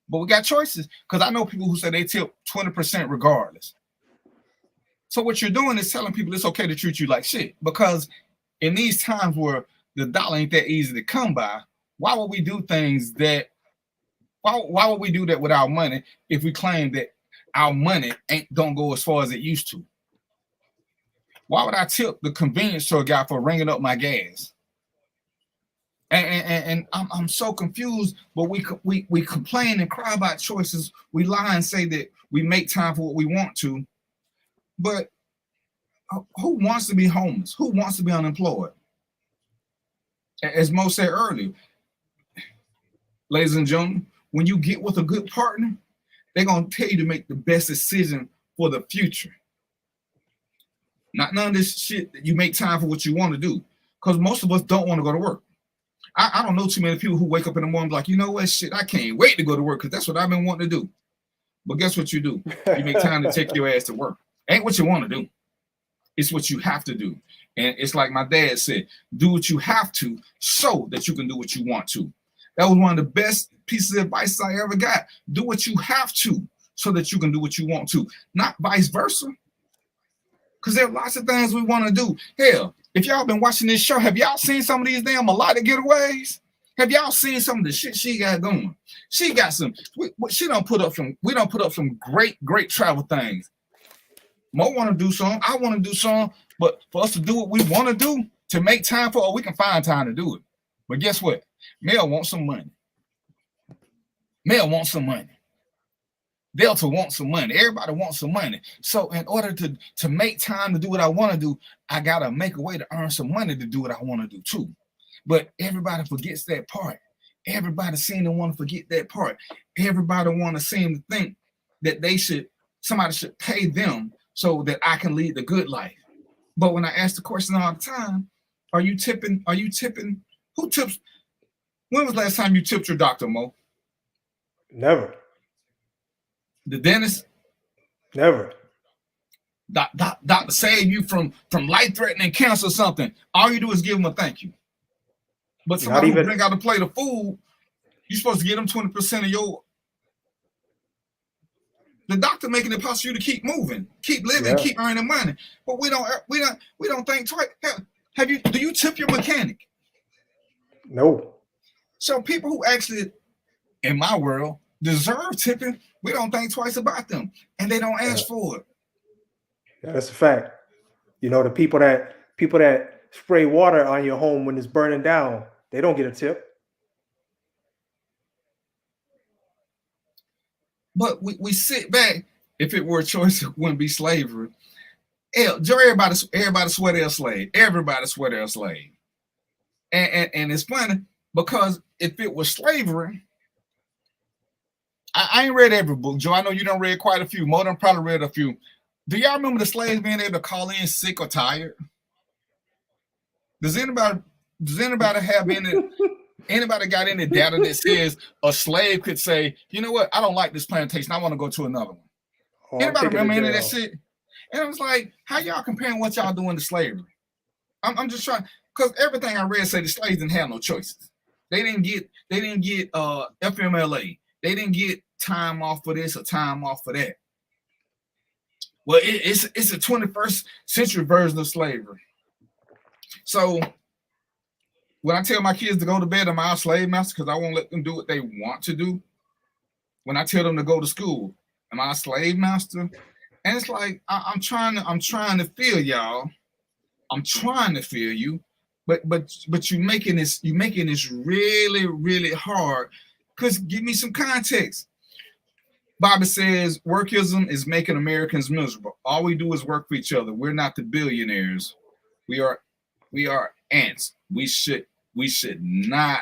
but we got choices. Because I know people who say they tip 20% regardless. So what you're doing is telling people it's okay to treat you like shit. Because in these times where the dollar ain't that easy to come by, why would we do things that, why would we do that with our money if we claim that our money don't go as far as it used to? Why would I tip the convenience store guy for ringing up my gas? And I'm so confused. But we complain and cry about choices. We lie and say that we make time for what we want to. But who wants to be homeless? Who wants to be unemployed? As Mo said earlier, ladies and gentlemen, when you get with a good partner, they're going to tell you to make the best decision for the future. Not none of this shit that you make time for what you want to do. Because most of us don't want to go to work. I don't know too many people who wake up in the morning like, you know what, shit, I can't wait to go to work because that's what I've been wanting to do. But guess what you do? You make time to take your ass to work. Ain't what you want to do. It's what you have to do. And it's like my dad said, do what you have to so that you can do what you want to. That was one of the best pieces of advice I ever got. Do what you have to so that you can do what you want to, not vice versa. Because there are lots of things we want to do. Hell, if y'all been watching this show, have y'all seen some of these damn Melodic Getaways? Have y'all seen some of the shit she got going? She got some, we don't put up some great travel things. Mo want to do some, I want to do some, but for us to do what we want to do, to make time for, we can find time to do it. But guess what? Mel wants some money. Mel wants some money. Delta wants some money. Everybody wants some money. So in order to make time to do what I want to do, I got to make a way to earn some money to do what I want to do too. But everybody forgets that part. Everybody seem to want to forget that part. Everybody want to seem to think that somebody should pay them so that I can lead the good life. But when I ask the question all the time, are you tipping? Who tips? When was the last time you tipped your doctor, Mo? Never. The dentist? Never. Doctor save you from life-threatening cancer or something. All you do is give them a thank you. But somebody who bring out a plate of food, you're supposed to get them 20% of your. The doctor making it possible for you to keep moving, keep living, keep earning money. But we don't think twice. Do you tip your mechanic? No. So people who actually, in my world, deserve tipping, we don't think twice about them, and they don't ask for it. Yeah, that's a fact. You know, the people that spray water on your home when it's burning down, they don't get a tip. But we sit back. If it were a choice, it wouldn't be slavery. Everybody swear they're a slave. Everybody swear they're a slave. And it's funny because if it was slavery, I ain't read every book, Joe. I know you done read quite a few. More than probably read a few. Do y'all remember the slaves being able to call in sick or tired? Does anybody have anybody got any data that says a slave could say, you know what, I don't like this plantation, I want to go to another one? Anybody remember any of that shit? And I was like, how y'all comparing what y'all doing to slavery? I'm just trying, because everything I read say the slaves didn't have no choices. They didn't get FMLA. They didn't get time off for this or time off for that. Well, it's a 21st century version of slavery. So when I tell my kids to go to bed, am I a slave master because I won't let them do what they want to do? When I tell them to go to school, am I a slave master? And it's like I'm trying to feel y'all. I'm trying to feel you, but you're making this really, really hard. Because give me some context. Bobby says workism is making Americans miserable. All we do is work for each other. We're not the billionaires. We are ants. We should not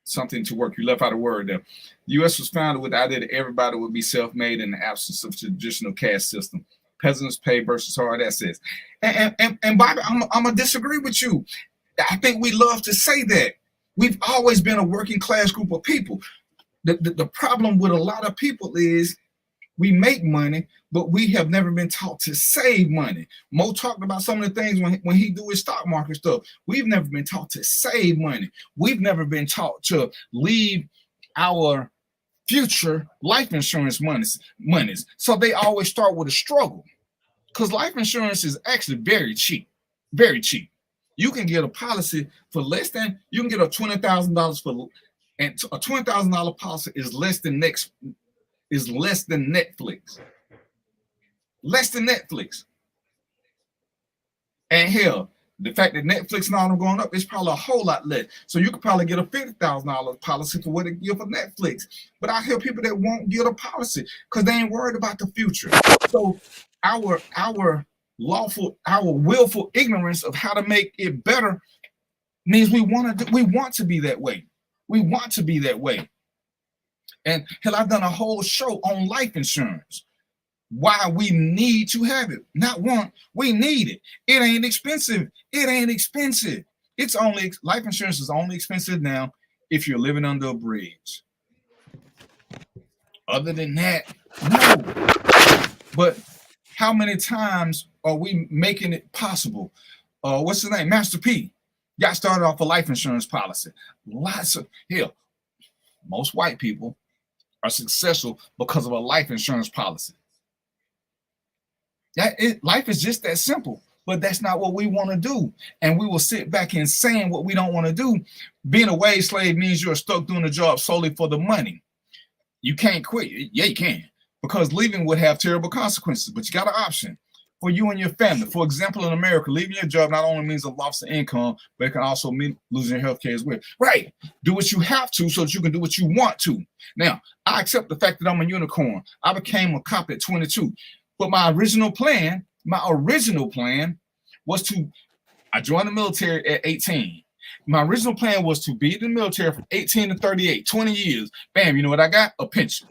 something to work. You left out a word there. The U.S. was founded with the idea that everybody would be self-made in the absence of traditional caste system. Peasants pay versus hard assets. And Bobby, I'm gonna disagree with you. I think we love to say that. We've always been a working class group of people. The problem with a lot of people is we make money, but we have never been taught to save money. Mo talked about some of the things when he do his stock market stuff. We've never been taught to save money. We've never been taught to leave our future life insurance monies. So they always start with a struggle, because life insurance is actually very cheap, very cheap. You can get a policy for less than, you can get a $20,000 for, and a $20,000 policy is less than Netflix. Less than Netflix. And hell, the fact that Netflix and all them going up, it's probably a whole lot less. So you could probably get a $50,000 policy for what they give for Netflix. But I hear people that won't get a policy because they ain't worried about the future. So our willful ignorance of how to make it better means we want to be that way. We want to be that way. And hell, I've done a whole show on life insurance. Why we need to have it. Not want, we need it. It ain't expensive. It ain't expensive. It's only, life insurance is only expensive now if you're living under a bridge. Other than that, no. But how many times are we making it possible? What's his name? Master P got started off a life insurance policy. Lots of, hell, most white people are successful because of a life insurance policy. Life is just that simple, but that's not what we want to do. And we will sit back and saying what we don't want to do. Being a wage slave means you're stuck doing the job solely for the money. You can't quit. Yeah, you can, because leaving would have terrible consequences, but you got an option for you and your family. For example, in America, leaving your job not only means a loss of income, but it can also mean losing your health care as well. Right. Do what you have to so that you can do what you want to. Now, I accept the fact that I'm a unicorn. I became a cop at 22. But my original plan was to, I joined the military at 18. My original plan was to be in the military from 18 to 38, 20 years. Bam, you know what I got? A pension.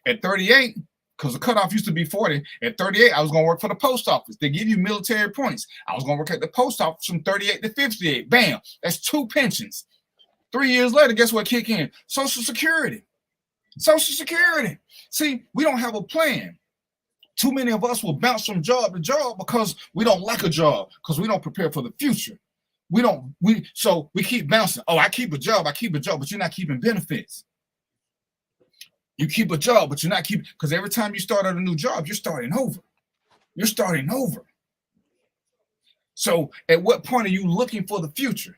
At 38, because the cutoff used to be 40, at 38, I was going to work for the post office. They give you military points. I was going to work at the post office from 38 to 58. Bam, that's 2 pensions. 3 years later, guess what kick in? Social Security. Social Security. See, we don't have a plan. Too many of us will bounce from job to job because we don't like a job, because we don't prepare for the future. So we keep bouncing. Oh, I keep a job, but you're not keeping benefits. You keep a job, but you're not keeping, because every time you start at a new job, you're starting over. You're starting over. So at what point are you looking for the future?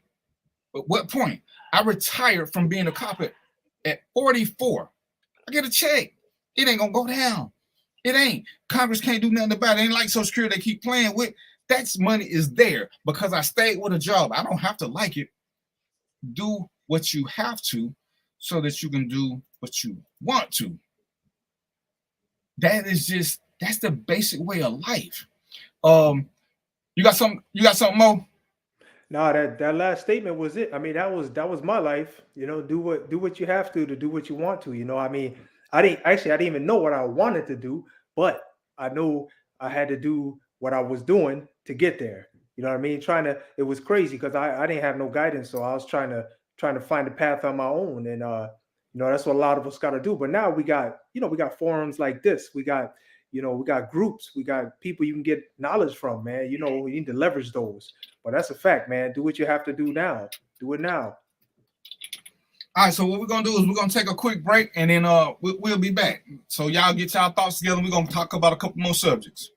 At what point? I retired from being a cop at 44. I get a check. It ain't gonna go down. It ain't. Congress can't do nothing about it. It ain't like Social Security they keep playing with. That money is there because I stayed with a job. I don't have to like it. Do what you have to so that you can do what you want to. That's the basic way of life. You got something more? No, that last statement was it. I mean, that was my life. You know, do what you have to do what you want to. You know, I mean, I didn't even know what I wanted to do, but I know I had to do what I was doing to get there. You know what I mean? It was crazy because I didn't have no guidance, so I was trying to find a path on my own, and that's what a lot of us got to do. But now we got forums like this. We got groups. We got people you can get knowledge from, man. You know, we need to leverage those. But that's a fact, man. Do what you have to do now. Do it now. All right, so what we're going to do is we're going to take a quick break, and then we'll be back. So y'all get y'all thoughts together, and we're going to talk about a couple more subjects.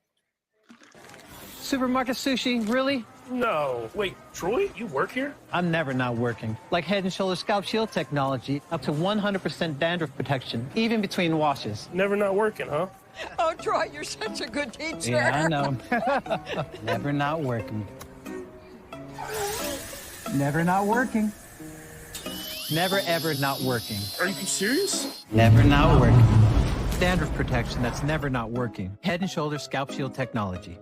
Supermarket sushi, really? No. Wait, Troy, you work here? I'm never not working. Like Head & Shoulders Scalp Shield technology, up to 100% dandruff protection, even between washes. Never not working, huh? Oh, Troy, you're such a good teacher. Yeah, I know. Never not working. Never not working. Never, ever not working. Are you serious? Never not working. dandruff protection that's never not working. Head and Shoulders Scalp Shield technology.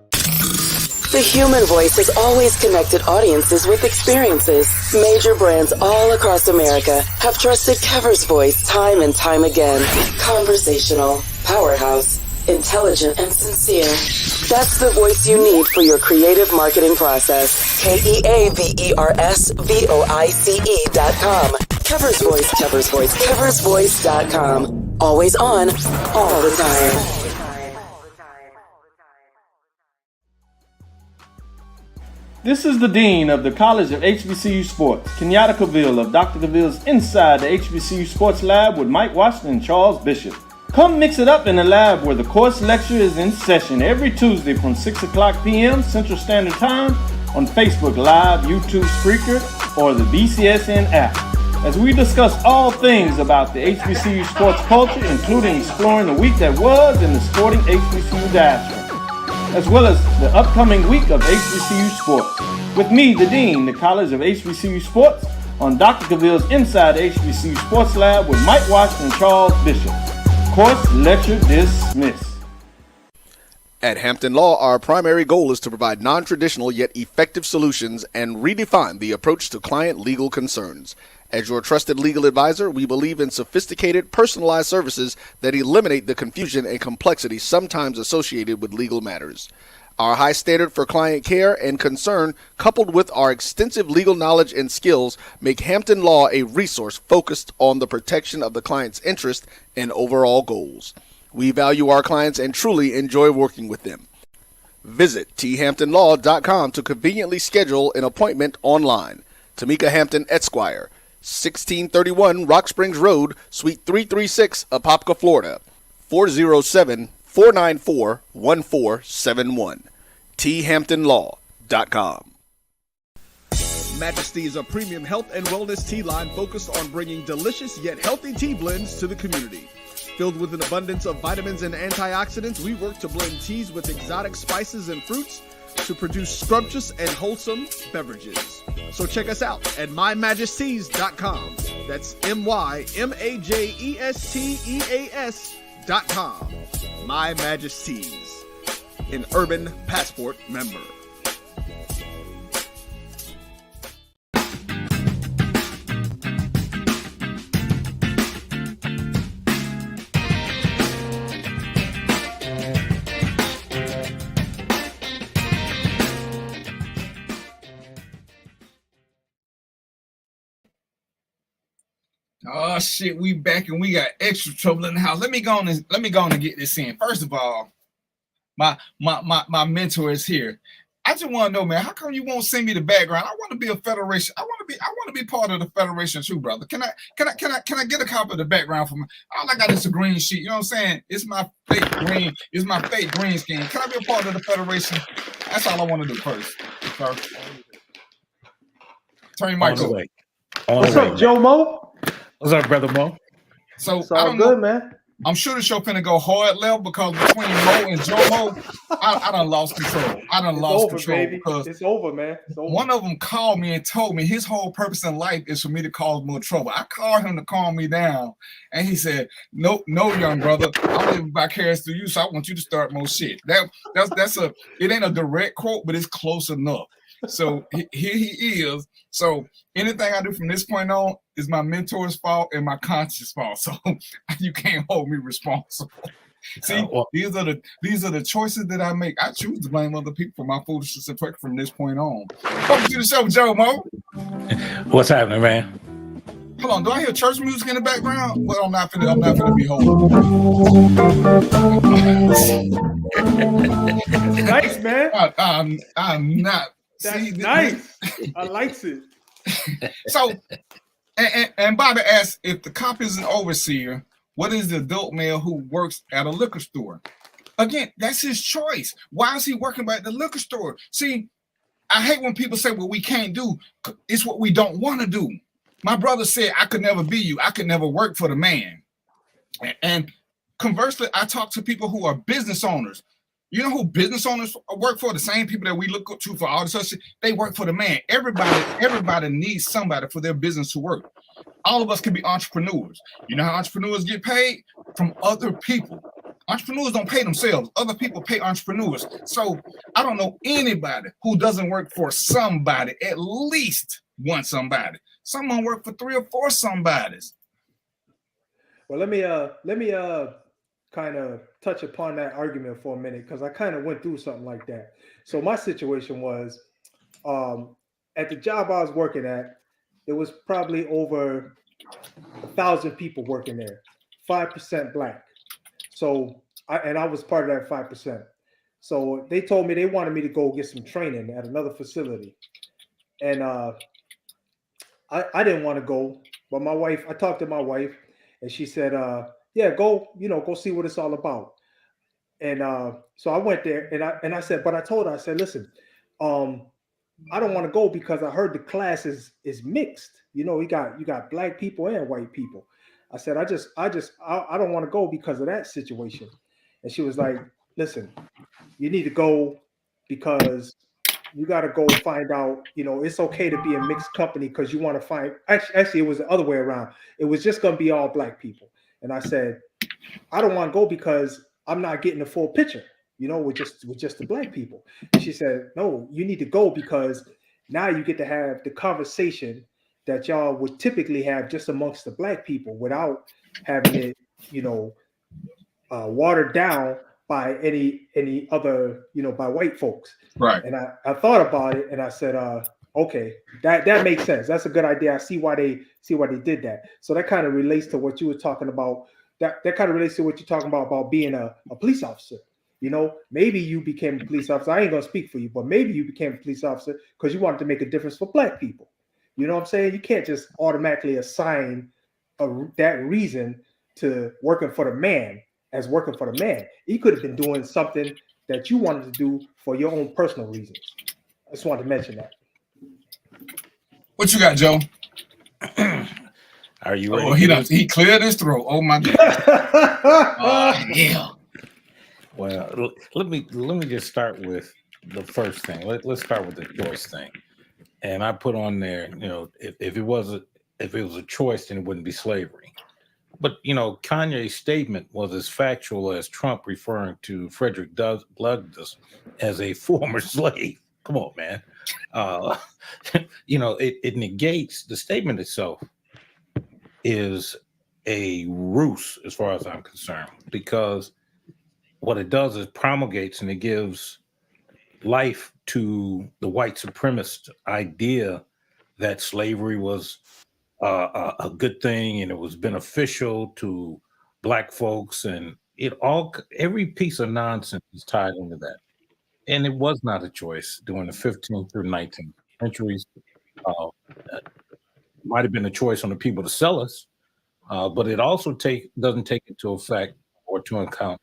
The human voice has always connected audiences with experiences. Major brands all across America have trusted Kever's voice time and time again. Conversational, powerhouse, intelligent, and sincere. That's the voice you need for your creative marketing process. KeaversVoice.com. Kever's Voice, Kever's Voice, KeversVoice.com. Always on, all the time. This is the Dean of the College of HBCU Sports, Kenyatta Cavill of Dr. Cavill's Inside the HBCU Sports Lab with Mike Washington and Charles Bishop. Come mix it up in the lab where the course lecture is in session every Tuesday from 6 o'clock p.m. Central Standard Time on Facebook Live, YouTube Spreaker, or the BCSN app, as we discuss all things about the HBCU sports culture, including exploring the week that was in the sporting HBCU diaspora, as well as the upcoming week of HBCU sports. With me, the Dean, the College of HBCU Sports, on Dr. Cavill's Inside the HBCU Sports Lab with Mike Washington and Charles Bishop. Course lecture dismissed. At Hampton Law, our primary goal is to provide non-traditional yet effective solutions and redefine the approach to client legal concerns. As your trusted legal advisor, we believe in sophisticated, personalized services that eliminate the confusion and complexity sometimes associated with legal matters. Our high standard for client care and concern, coupled with our extensive legal knowledge and skills, make Hampton Law a resource focused on the protection of the client's interest and overall goals. We value our clients and truly enjoy working with them. Visit thamptonlaw.com to conveniently schedule an appointment online. Tamika Hampton Esquire, 1631 Rock Springs Road, Suite 336, Apopka, Florida, 407-494-1471. thamptonlaw.com. Majesty is a premium health and wellness tea line focused on bringing delicious yet healthy tea blends to the community. Filled with an abundance of vitamins and antioxidants, we work to blend teas with exotic spices and fruits to produce scrumptious and wholesome beverages. So check us out at mymajesties.com. That's MyMajesties.com. My Majesties, an Urban Passport member. Oh shit, we back and we got extra trouble in the house. Let me go on and get this in. First of all, my mentor is here. I just want to know, man, how come you won't send me the background? I want to be a federation. I want to be part of the federation too, brother. Can I get a copy of the background from? All I got is a green sheet. You know what I'm saying? It's my fake green. It's my fake green skin. Can I be a part of the federation? That's all I want to do first. Turn your mic over. What's up, Joe Mo? What's up, brother Mo? So it's all I don't good, know, man. I'm sure the show finna go hard left because between Mo and Joe Mo, I done lost control. Baby. Because it's over, man. It's over. One of them called me and told me his whole purpose in life is for me to cause more trouble. I called him to calm me down, and he said, "No, young brother, I'm living vicarious through you, so I want you to start more shit." That's it ain't a direct quote, but it's close enough. So here he is. So anything I do from this point on is my mentor's fault and my conscience fault. So you can't hold me responsible. See, these are the choices that I make. I choose to blame other people for my foolishness and work from this point on. Welcome to the show, Joe Mo. What's happening, man? Hold on, do I hear church music in the background? Well, I'm not finna be holding. Nice, man. I'm not. That's See, nice. I likes it. So, and Bobby asked if the cop is an overseer, what is the adult male who works at a liquor store? Again, that's his choice. Why is he working at the liquor store? See, I hate when people say, well, we can't do. It's what we don't want to do. My brother said, I could never be you. I could never work for the man. And conversely, I talk to people who are business owners. You know who business owners work for? The same people that we look up to for all this stuff. They work for the man. Everybody needs somebody for their business to work. all of us can be entrepreneurs. You know how entrepreneurs get paid? From other people. Entrepreneurs don't pay themselves. Other people pay entrepreneurs. So I don't know anybody who doesn't work for somebody, at least one somebody. Someone work for 3 or 4 somebodies. Well, let me kind of touch upon that argument for a minute, because I kind of went through something like that. So my situation was, at the job I was working at, there was probably over 1,000 people working there, 5% black. So I was part of that 5%. So they told me they wanted me to go get some training at another facility, and I didn't want to go. But I talked to my wife, and she said, "Yeah, go see what it's all about." And so I went there, and I said, but I told her, I said, "Listen, I don't want to go because I heard the class is mixed. You got black people and white people." I said, I don't want to go because of that situation. And she was like, "Listen, you need to go because you got to go find out, it's okay to be a mixed company because you want to find," actually, it was the other way around. It was just going to be all black people. And I said, "I don't want to go because I'm not getting the full picture, with just the black people." And she said, "No, you need to go because now you get to have the conversation that y'all would typically have just amongst the black people without having it, watered down by any other, by white folks." Right. And I thought about it and I said, okay, that makes sense. That's a good idea. I see why they did that. So that kind of relates to what you were talking about. That kind of relates to what you're talking about being a police officer. Maybe you became a police officer. I ain't gonna speak for you, but maybe you became a police officer because you wanted to make a difference for black people. You know what I'm saying? You can't just automatically assign that reason to working for the man as working for the man. You could have been doing something that you wanted to do for your own personal reasons. I just wanted to mention that. What you got, Joe? Are you ready? He cleared his throat. Oh my God. Yeah. Well, let me just start with the first thing. Let's start with the choice thing. And I put on there, if it was a choice, then it wouldn't be slavery. But Kanye's statement was as factual as Trump referring to Frederick Douglass as a former slave. Come on, man. It negates the statement itself is a ruse as far as I'm concerned, because what it does is promulgates and it gives life to the white supremacist idea that slavery was a good thing and it was beneficial to black folks, and every piece of nonsense is tied into that. And it was not a choice during the 15th through 19th centuries. Might have been a choice on the people to sell us, but it also doesn't take into effect or to account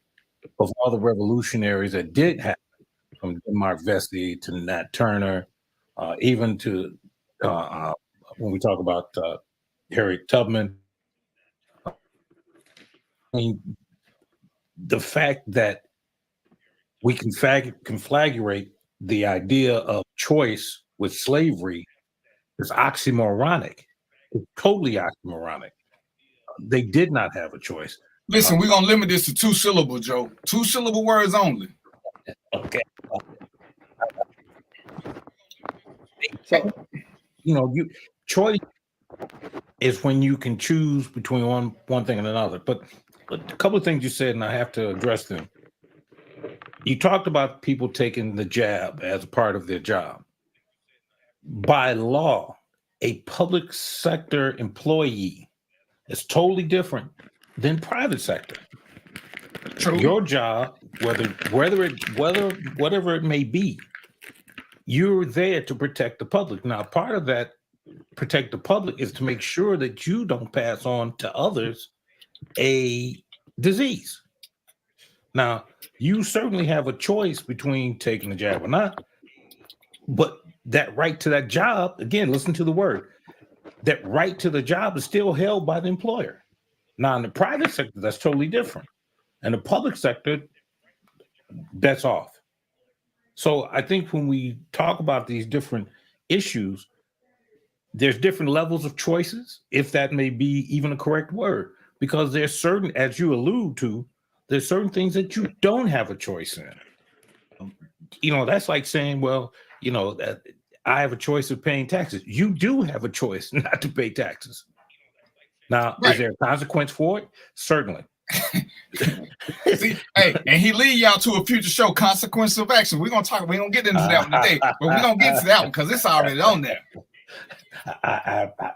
of all the revolutionaries that did happen, from Denmark Vesey to Nat Turner, even to when we talk about Harriet Tubman. I mean, the fact that we can conflagrate the idea of choice with slavery is oxymoronic. It's totally oxymoronic. They did not have a choice. Listen, we're going to limit this to 2 syllables, Joe. 2 syllable words only. Okay. So, choice is when you can choose between one thing and another. But a couple of things you said, and I have to address them. You talked about people taking the jab as a part of their job. By law, a public sector employee is totally different than private sector. True. Your job, whatever it may be, you're there to protect the public. Now, part of that protect the public is to make sure that you don't pass on to others a disease. Now, you certainly have a choice between taking the jab or not, but that right to that job, again, listen to the word, that right to the job is still held by the employer. Now, in the private sector, that's totally different. And the public sector, that's off. So I think when we talk about these different issues, there's different levels of choices, if that may be even a correct word, because there's certain, as you allude to, there's certain things that you don't have a choice in. That's like saying, well, that I have a choice of paying taxes. You do have a choice not to pay taxes. Now, Right. Is there a consequence for it? Certainly. See, hey, and he lead y'all to a future show, Consequence of Action. We're gonna get into that one today, but we're gonna get to that one because it's already on there.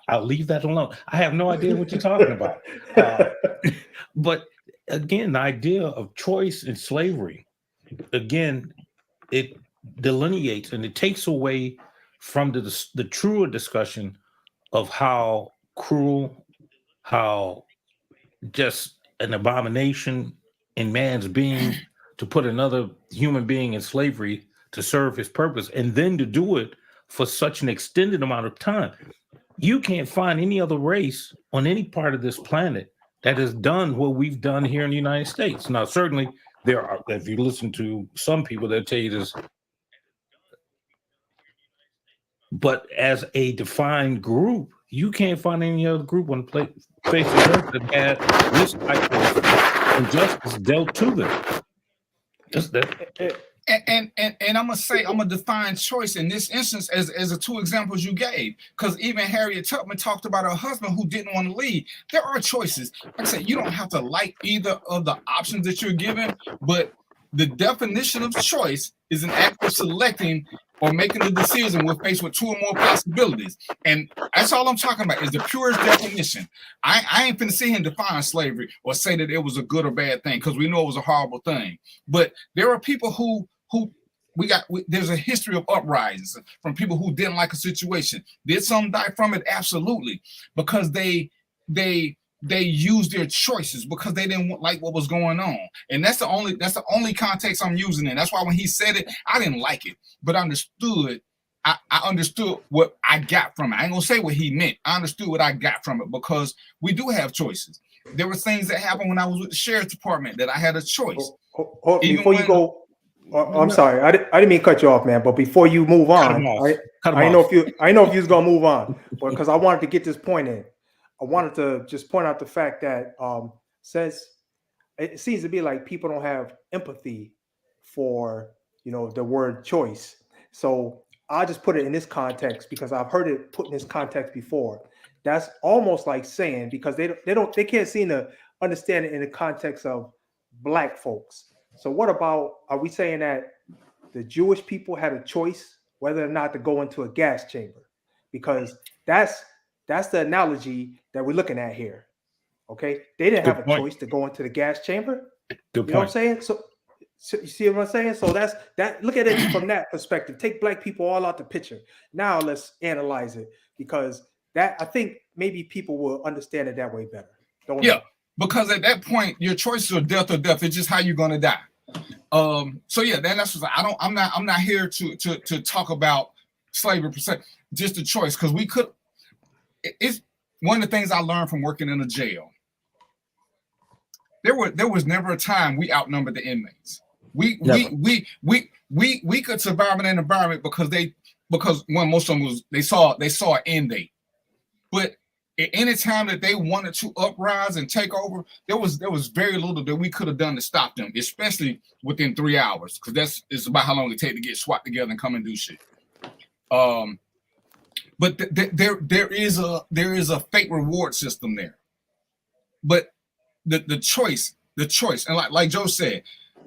I'll leave that alone. I have no idea what you're talking about. But again, the idea of choice in slavery, again, it delineates and it takes away from the truer discussion of how cruel, how just an abomination in man's being to put another human being in slavery to serve his purpose, and then to do it for such an extended amount of time. You can't find any other race on any part of this planet that has done what we've done here in the United States. Now, certainly there are, if you listen to some people, they'll tell you this, but as a defined group, you can't find any other group on the face of the earth that had this type of injustice dealt to them. Just that. And I'm gonna define choice in this instance as the two examples you gave, because even Harriet Tubman talked about her husband who didn't want to leave. There are choices. Like I said, you don't have to like either of the options that you're given, but the definition of choice is an act of selecting or making the decision when faced with two or more possibilities. And that's all I'm talking about is the purest definition. I ain't finna sit here and define slavery or say that it was a good or bad thing, because we know it was a horrible thing. But there are people who there's a history of uprisings from people who didn't like a situation. Did some die from it? Absolutely. Because they used their choices because they didn't like what was going on. And that's the only context I'm using. And that's why when he said it, I didn't like it, but I understood what I got from it. I ain't gonna say what he meant. I understood what I got from it, because we do have choices. There were things that happened when I was with the sheriff's department that I had a choice. Before you go, I'm sorry, I didn't mean to cut you off, man. But before you move on, I know if you was gonna move on, but because I wanted to get this point in, I wanted to just point out the fact that since it seems to be like people don't have empathy for the word choice, so I just put it in this context because I've heard it put in this context before. That's almost like saying, because they can't seem to understand it in the context of Black folks. So what about, are we saying that the Jewish people had a choice whether or not to go into a gas chamber? Because that's the analogy that we're looking at here. Okay, they didn't have a choice to go into the gas chamber. You know what I'm saying? So you see what I'm saying? So that's that. Look at it from that perspective. Take Black people all out the picture. Now let's analyze it, because that, I think maybe people will understand it that way better. Because at that point, your choices are death or death. It's just how you're gonna die. So yeah, that's what I'm not here to talk about slavery per se, just a choice, because we could. It's one of the things I learned from working in a jail. There was never a time we outnumbered the inmates. We could survive in an environment because most of them they saw an end date. But at any time that they wanted to uprise and take over, there was very little that we could have done to stop them, especially within 3 hours, because it's about how long it takes to get SWAT together and come and do shit. But there is a fake reward system there. But the choice, and like Joe said,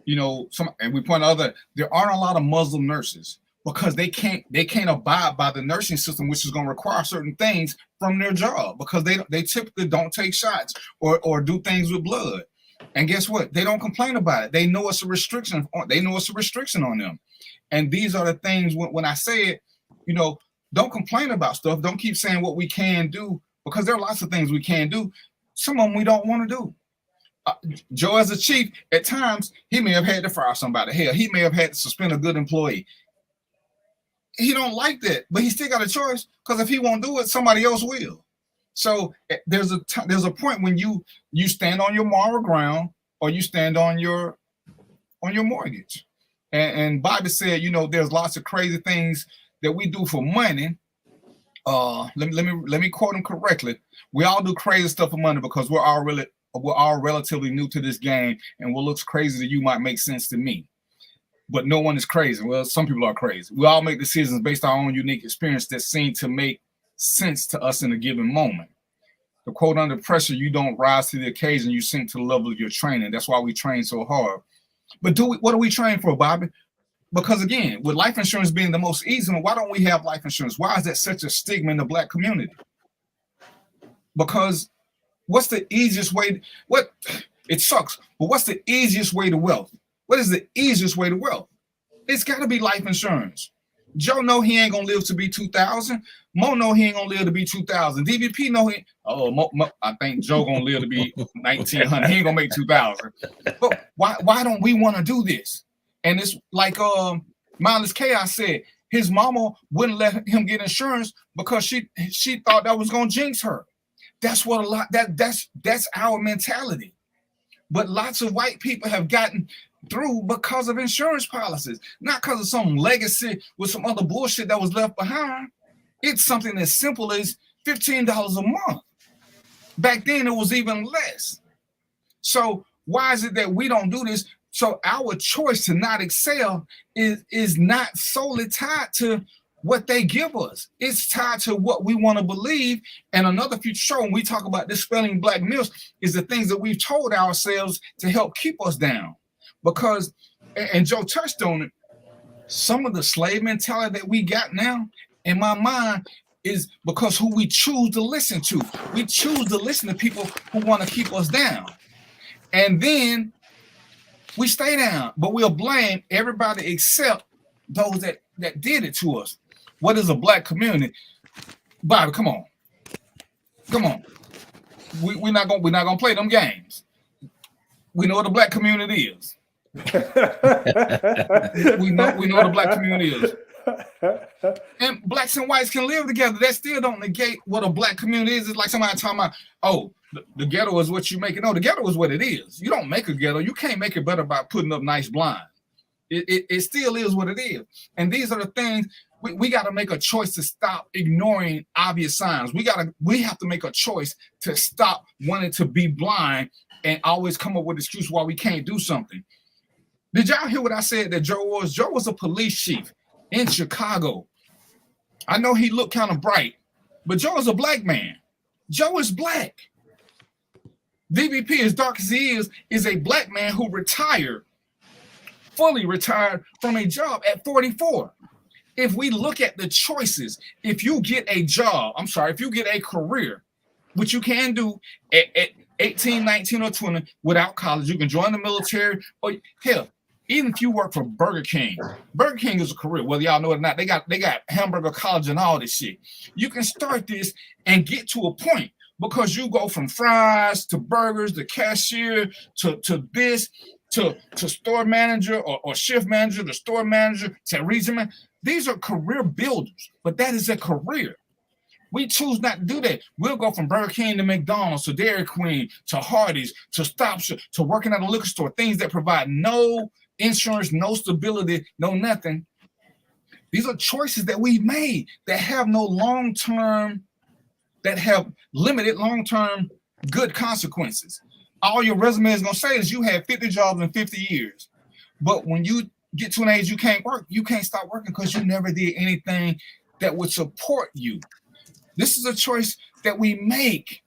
and we point out that there aren't a lot of Muslim nurses because they can't abide by the nursing system, which is going to require certain things from their job, because they typically don't take shots or do things with blood. And guess what? They don't complain about it. They know it's a restriction. They know it's a restriction on them. And these are the things when I say it, don't complain about stuff. Don't keep saying what we can do, because there are lots of things we can do. Some of them we don't want to do. Joe, as a chief, at times he may have had to fire somebody. Hell, he may have had to suspend a good employee. He don't like that, but he still got a choice, because if he won't do it, somebody else will. So there's a point when you stand on your moral ground, or you stand on your mortgage. And Bobby said, there's lots of crazy things that we do for money, let me quote him correctly. We all do crazy stuff for money because we're all relatively new to this game, and what looks crazy to you might make sense to me. But no one is crazy. Well, some people are crazy. We all make decisions based on our own unique experience that seem to make sense to us in a given moment. The quote, under pressure, you don't rise to the occasion, you sink to the level of your training. That's why we train so hard. But what do we train for, Bobby? Because again, with life insurance being the most easy, why don't we have life insurance? Why is that such a stigma in the Black community? Because what's the easiest way? It sucks, but what's the easiest way to wealth? What is the easiest way to wealth? It's got to be life insurance. Joe know he ain't gonna live to be 2,000. Mo know he ain't gonna live to be 2,000. DVP know he. I think Joe gonna live to be 1,900. He ain't gonna make 2,000. But why don't we want to do this? And it's like Mindless Chaos said, his mama wouldn't let him get insurance because she thought that was gonna jinx her. That's what that's our mentality. But lots of white people have gotten through because of insurance policies, not because of some legacy with some other bullshit that was left behind. It's something as simple as $15 a month. Back then, it was even less. So why is it that we don't do this? So our choice to not excel is not solely tied to what they give us. It's tied to what we want to believe. And another future show, when we talk about dispelling Black myths, is the things that we've told ourselves to help keep us down. Because, and Joe touched on it, some of the slave mentality that we got now, in my mind, is because who we choose to listen to. We choose to listen to people who want to keep us down. And then we stay down, but we'll blame everybody except those that did it to us. What is a Black community? Bobby, come on. We're not gonna play them games. We know what the Black community is. we know the Black community is. And Blacks and whites can live together. That still don't negate what a Black community is. It's like somebody talking about, oh, the ghetto is what you make it. No, the ghetto is what it is. You don't make a ghetto. You can't make it better by putting up nice blinds. It still is what it is. And these are the things we got to make a choice to stop ignoring obvious signs. We have to make a choice to stop wanting to be blind and always come up with an excuse why we can't do something. Did y'all hear what I said that Joe was? Joe was a police chief in Chicago. I know he looked kind of bright, but Joe is a Black man. Joe is Black. DVP, as dark as he is a Black man who fully retired from a job at 44. If we look at the choices, if you get a career, which you can do at 18, 19, or 20 without college, you can join the military, or hell, even if you work for Burger King is a career, whether y'all know it or not. They got hamburger college and all this shit. You can start this and get to a point because you go from fries to burgers to cashier to this to store manager or shift manager to store manager to region manager. These are career builders, but that is a career. We choose not to do that. We'll go from Burger King to McDonald's to Dairy Queen to Hardee's to Stop Shop to working at a liquor store, things that provide no insurance, no stability, no nothing. These are choices that we've made that have no long-term, that have limited long-term good consequences. All your resume is going to say is you had 50 jobs in 50 years. But when you get to an age you can't work, you can't stop working because you never did anything that would support you. This is a choice that we make.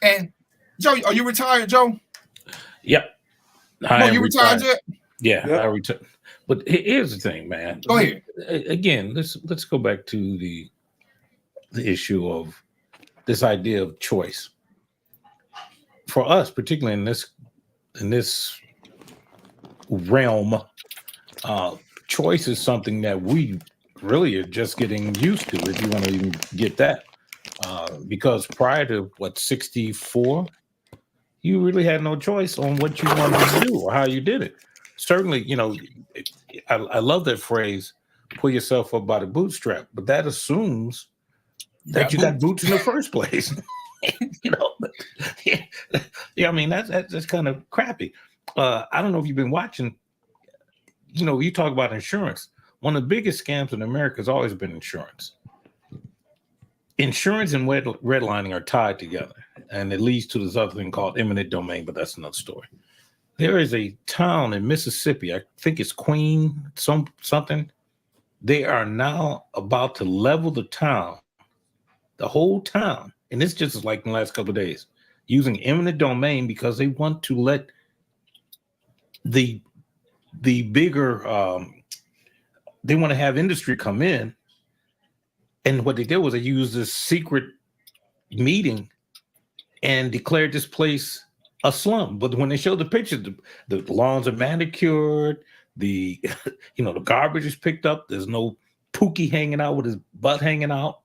And Joe, are you retired, Joe? Yep. You retired yet? Yeah, yep. I retired. But here's the thing, man. Go ahead. Again, let's go back to the issue of this idea of choice. For us, particularly in this realm, choice is something that we really are just getting used to, if you want to even get that. Because prior to 64, you really had no choice on what you wanted to do or how you did it. Certainly, I love that phrase, pull yourself up by the bootstrap, but that assumes that you got boots in the first place. I mean, that's kind of crappy. I don't know if you've been watching, you talk about insurance. One of the biggest scams in America has always been insurance. insurance and redlining are tied together, and it leads to this other thing called eminent domain, but that's another story. There is a town in Mississippi, I think it's Queen something. They are now about to level the town, the whole town, and this just is like in the last couple of days, using eminent domain because they want to let the bigger, they want to have industry come in. And what they did was they used this secret meeting and declared this place a slum. But when they showed the pictures, the lawns are manicured, the the garbage is picked up. There's no Pookie hanging out with his butt hanging out.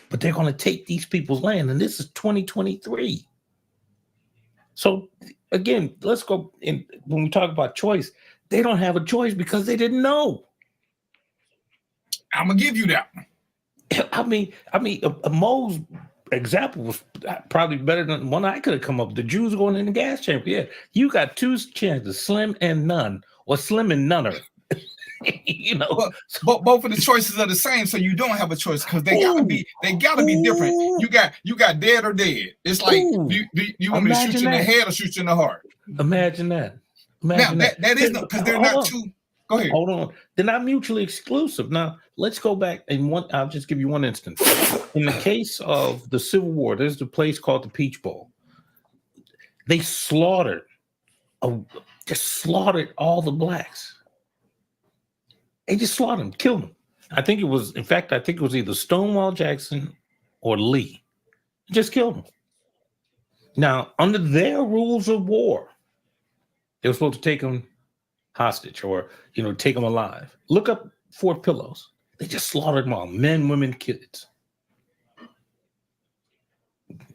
But they're going to take these people's land, and this is 2023. So again, let's go in. When we talk about choice, they don't have a choice because they didn't know. I'm gonna give you that one. I mean, Mo's example was probably better than one I could have come up with. The Jews going in the gas chamber. Yeah, you got two chances, slim and none, or slim and noneer. But both of the choices are the same, so you don't have a choice because they gotta be different. You got dead or dead. It's like you want me to shoot you in the head or shoot you in the heart. Imagine that. That is not because they're not two. Go ahead. Hold on. They're not mutually exclusive. Now, let's go back and I'll just give you one instance. In the case of the Civil War, there's the place called the Peach Bowl. They slaughtered all the blacks. They just slaughtered them, killed them. I think it was either Stonewall Jackson or Lee. Just killed them. Now, under their rules of war, they were supposed to take them hostage or take them alive. Look up Fort Pillows. They just slaughtered them all, men, women, kids.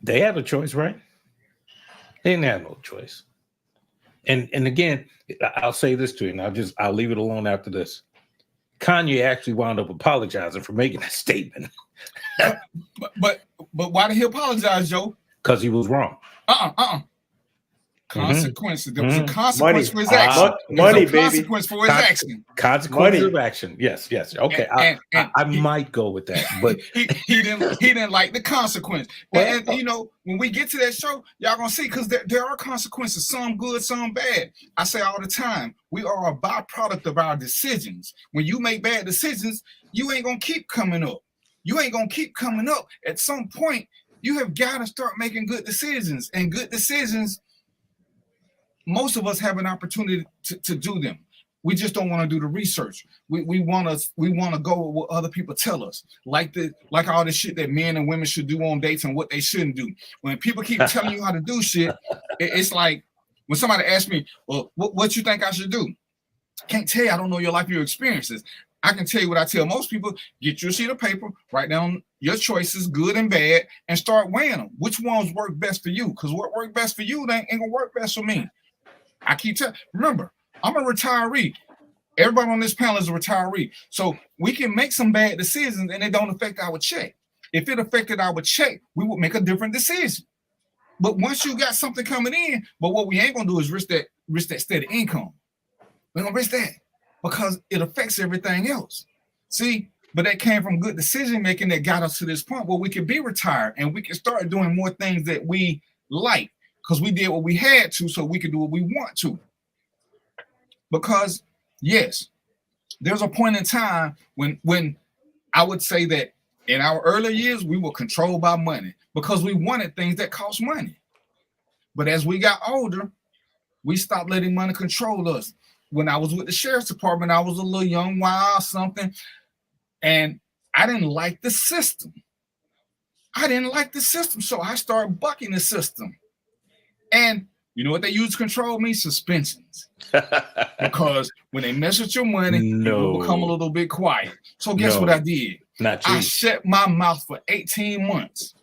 They had a choice, right? They didn't have no choice. And again, I'll say this to you, and I'll leave it alone after this. Kanye actually wound up apologizing for making that statement. but why did he apologize, Joe? Because he was wrong. Consequences. There was a consequence for his action. Money, baby. Consequence for his action. Consequences of action. Yes. Okay, I might go with that, but he didn't like the consequence. And when we get to that show, y'all gonna see because there are consequences. Some good, some bad. I say all the time, we are a byproduct of our decisions. When you make bad decisions, you ain't gonna keep coming up. At some point, you have got to start making good decisions, and good decisions. Most of us have an opportunity to do them. We just don't want to do the research. We want to go with what other people tell us, like all the shit that men and women should do on dates and what they shouldn't do. When people keep telling you how to do shit, it's like when somebody asks me, "Well, what you think I should do?" Can't tell you. I don't know your life, your experiences. I can tell you what I tell most people: get you a sheet of paper, write down your choices, good and bad, and start weighing them. Which ones work best for you? Because what worked best for you ain't gonna work best for me. I keep telling. Remember, I'm a retiree. Everybody on this panel is a retiree. So we can make some bad decisions and it don't affect our check. If it affected our check, we would make a different decision. But once you got something coming in, but what we ain't gonna do is risk that steady income. We're gonna risk that because it affects everything else. See, but that came from good decision making that got us to this point where we could be retired and we can start doing more things that we like. Because we did what we had to, so we could do what we want to. Because, yes, there's a point in time when I would say that in our early years, we were controlled by money because we wanted things that cost money. But as we got older, we stopped letting money control us. When I was with the sheriff's department, I was a little young, wild something, and I didn't like the system. So I started bucking the system. And you know what they use to control me? Suspensions. Because when they mess with your money, you become a little bit quiet. So guess what I did? I shut my mouth for 18 months.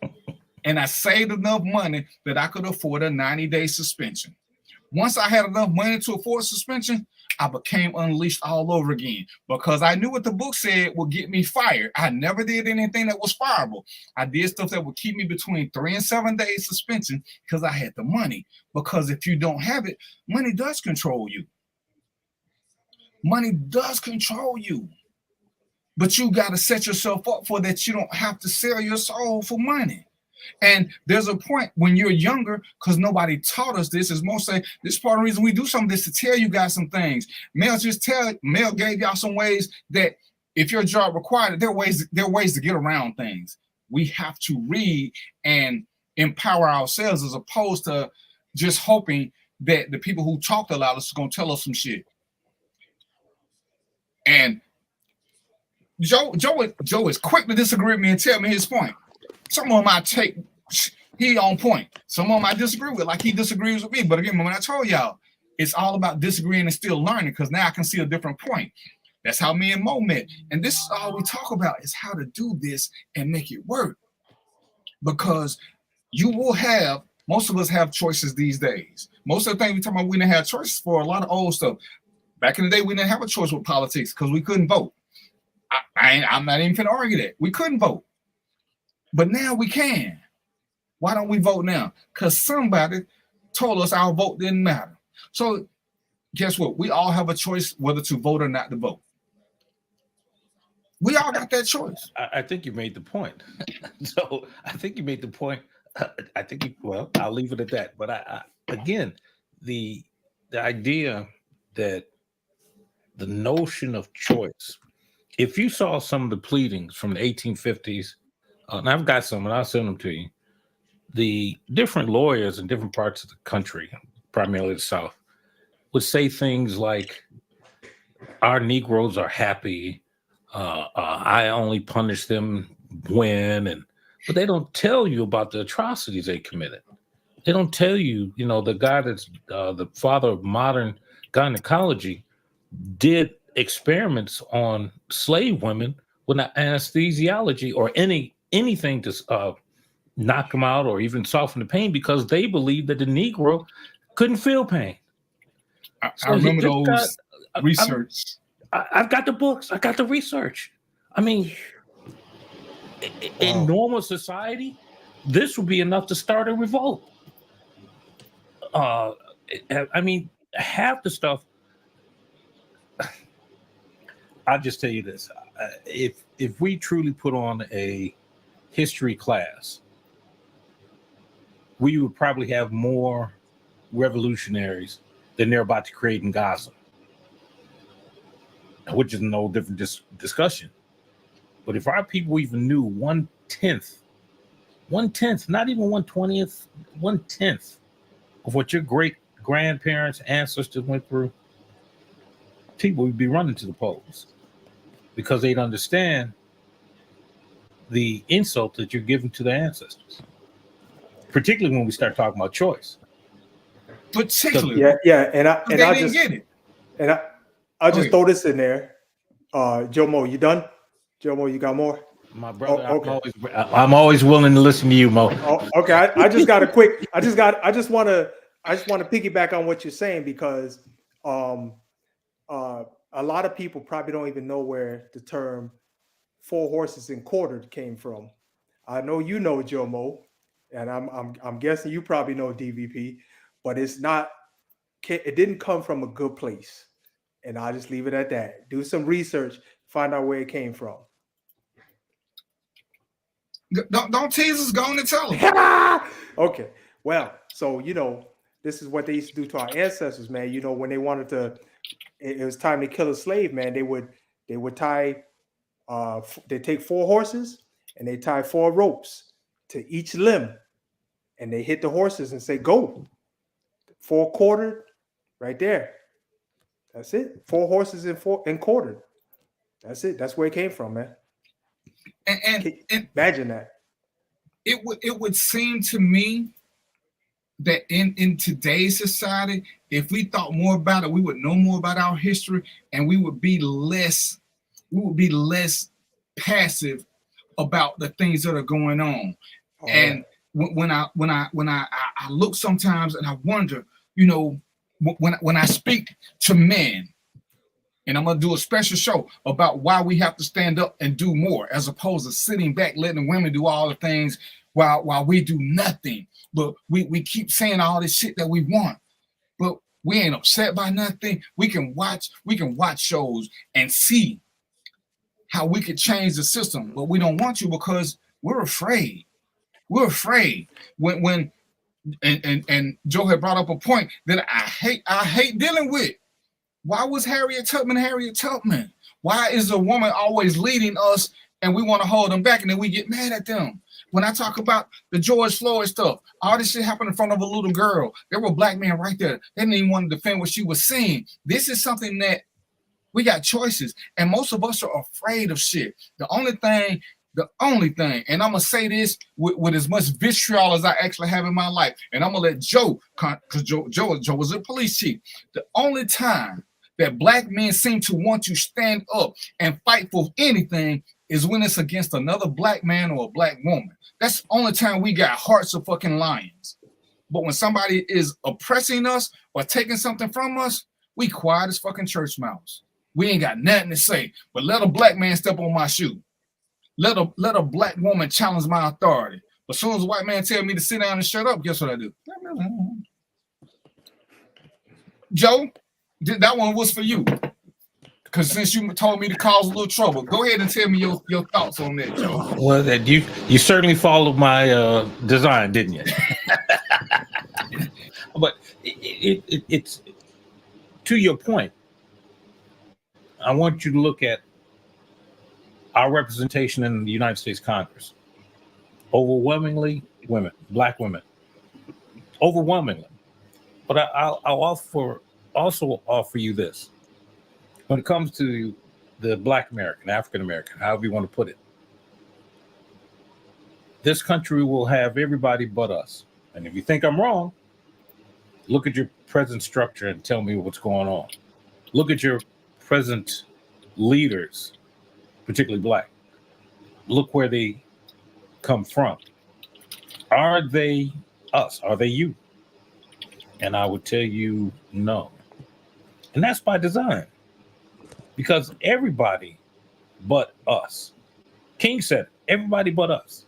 And I saved enough money that I could afford a 90-day suspension. Once I had enough money to afford suspension, I became unleashed all over again because I knew what the book said would get me fired. I never did anything that was fireable. I did stuff that would keep me between 3 and 7 days suspension because I had the money. Because if you don't have it, money does control you. Money does control you. but you got to set yourself up for that. You don't have to sell your soul for money. And there's a point when you're younger, because nobody taught us this, is most say this is part of the reason we do some of this, to tell you guys some things. Mel gave y'all some ways that if your job required it, there are ways to get around things. We have to read and empower ourselves, as opposed to just hoping that the people who talked about us are going to tell us some shit. And Joe is quick to disagree with me and tell me his point. Some of them I take, he on point. Some of them I disagree with, like he disagrees with me. But again, when I told y'all, it's all about disagreeing and still learning, because now I can see a different point. That's how me and Mo met. And this is all we talk about, is how to do this and make it work. Because you will have, most of us have choices these days. Most of the things we talk about, we didn't have choices for a lot of old stuff. Back in the day, we didn't have a choice with politics because we couldn't vote. I'm not even gonna argue that. We couldn't vote. But now we can. Why don't we vote now? Because somebody told us our vote didn't matter. So guess what? We all have a choice whether to vote or not to vote. We all got that choice. I think you made the point. So I think you made the point. Well, I'll leave it at that. But again, the idea that the notion of choice, if you saw some of the pleadings from the 1850s, and I've got some, and I'll send them to you. The different lawyers in different parts of the country, primarily the South, would say things like, "Our Negroes are happy. I only punish them when," but they don't tell you about the atrocities they committed. They don't tell you, the guy that's the father of modern gynecology did experiments on slave women without anesthesiology or anything to knock them out or even soften the pain, because they believed that the Negro couldn't feel pain. I remember those research. I've got the books. I got the research. I mean, in normal society, this would be enough to start a revolt. I mean, half the stuff. I'll just tell you this: if we truly put on a history class, we would probably have more revolutionaries than they're about to create in Gaza, which is no different discussion. But if our people even knew 1/10, not even 1/20th, 1/10 of what your great grandparents, ancestors went through, people would be running to the polls, because they'd understand the insult that you're giving to the ancestors, particularly when we start talking about choice. Particularly, and I just get it. And I'll just throw this in there. Jomo, you done? Jomo, you got more? My brother, okay. I'm always willing to listen to you, Mo. Okay, I just got a quick. I just want to piggyback on what you're saying, because a lot of people probably don't even know where the term 4 horses and quartered came from. I know you know, Jomo, and I'm guessing you probably know DVP, but it didn't come from a good place. And I'll just leave it at that. Do some research, find out where it came from. Don't tease us, go on and tell them. Okay. Well, so this is what they used to do to our ancestors, man. When they wanted to, it was time to kill a slave, man. They would tie, they take 4 horses and they tie 4 ropes to each limb, and they hit the horses and say, "Go." 4 quartered, right there. That's it. 4 horses and quartered. That's it. That's where it came from, man. And imagine that. It would seem to me that in today's society, if we thought more about it, we would know more about our history, and we would be less passive about the things that are going on. And when I look sometimes and I wonder, when I speak to men, and I'm going to do a special show about why we have to stand up and do more, as opposed to sitting back, letting women do all the things while we do nothing. But we keep saying all this shit that we want, but we ain't upset by nothing. We can watch shows and see how we could change the system, but we don't want to because we're afraid. We're afraid. When Joe had brought up a point that I hate dealing with. Why was Harriet Tubman? Why is a woman always leading us and we want to hold them back and then we get mad at them? When I talk about the George Floyd stuff, all this shit happened in front of a little girl. There were black men right there. They didn't even want to defend what she was saying. This is something that we got choices, and most of us are afraid of shit. The only thing, and I'm gonna say this with as much vitriol as I actually have in my life, and I'm gonna let Joe, because Joe was a police chief. The only time that black men seem to want to stand up and fight for anything is when it's against another black man or a black woman. That's the only time we got hearts of fucking lions. But when somebody is oppressing us or taking something from us, we quiet as fucking church mouse. We ain't got nothing to say. But let a black man step on my shoe. Let a black woman challenge my authority. But as soon as a white man tell me to sit down and shut up, guess what I do? Joe, that one was for you. Because since you told me to cause a little trouble, go ahead and tell me your thoughts on that, Joe. Well, that you certainly followed my design, didn't you? But it's to your point. I want you to look at our representation in the United States Congress. Overwhelmingly women, black women. Overwhelmingly. But I'll also offer you this. When it comes to the Black American, African American, however you want to put it, this country will have everybody but us. And if you think I'm wrong, look at your present structure and tell me what's going on. Look at your present leaders, particularly black. Look where they come from. Are they us? Are they you? And I would tell you no. And that's by design. Because everybody but us. King said, everybody but us.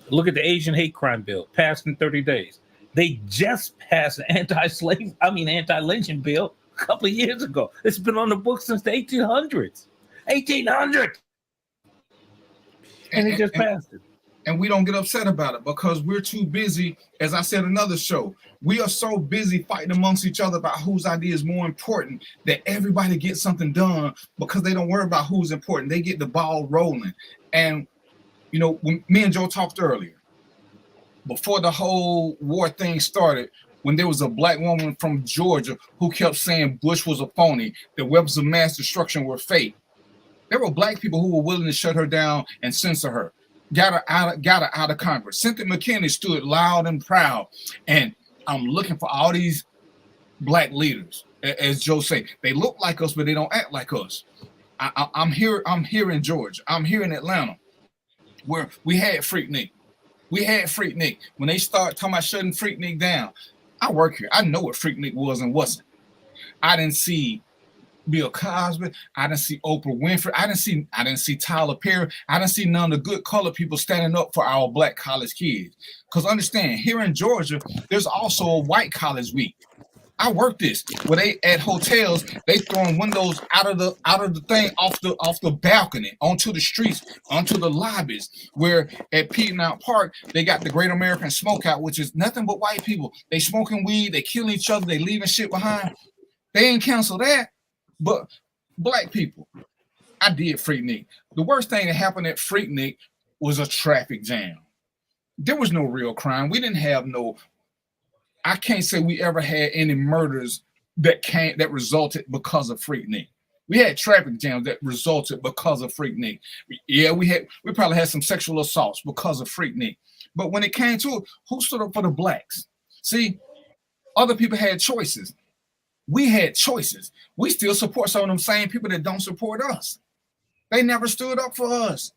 Look at the Asian hate crime bill passed in 30 days. They just passed an anti-lynching bill a couple of years ago. It's been on the books since the 1800s. 1800! And they just passed it. And we don't get upset about it because we're too busy. As I said, another show, we are so busy fighting amongst each other about whose idea is more important that everybody gets something done because they don't worry about who's important. They get the ball rolling. And, you know, when me and Joe talked earlier, before the whole war thing started, when there was a black woman from Georgia who kept saying Bush was a phony, the weapons of mass destruction were fake, there were black people who were willing to shut her down and censor her. Got her out of Congress. Cynthia McKinney stood loud and proud. And I'm looking for all these black leaders. As Joe say, they look like us, but they don't act like us. I'm here in Georgia. I'm here in Atlanta, where we had Freaknik. When they start talking about shutting Freaknik down, I work here. I know what Freaknik was and wasn't. I didn't see Bill Cosby. I didn't see Oprah Winfrey. I didn't see Tyler Perry. I didn't see none of the good colored people standing up for our black college kids. Because understand, here in Georgia, there's also a white college week. I work this where they at hotels, they throwing windows out of the thing off the balcony onto the streets, onto the lobbies. Where at Piedmont Park, they got the Great American Smokeout, which is nothing but white people. They smoking weed, they killing each other, they leaving shit behind. They ain't cancel that. But black people, I did Freaknik. The worst thing that happened at Freaknik was a traffic jam. There was no real crime. We didn't have I can't say we ever had any murders that resulted because of Freaknik. We had traffic jams that resulted because of Freaknik. Yeah, we probably had some sexual assaults because of Freaknik. But when it came to it, who stood up for the blacks? See, other people had choices. We had choices. We still support some of them same people that don't support us. They never stood up for us.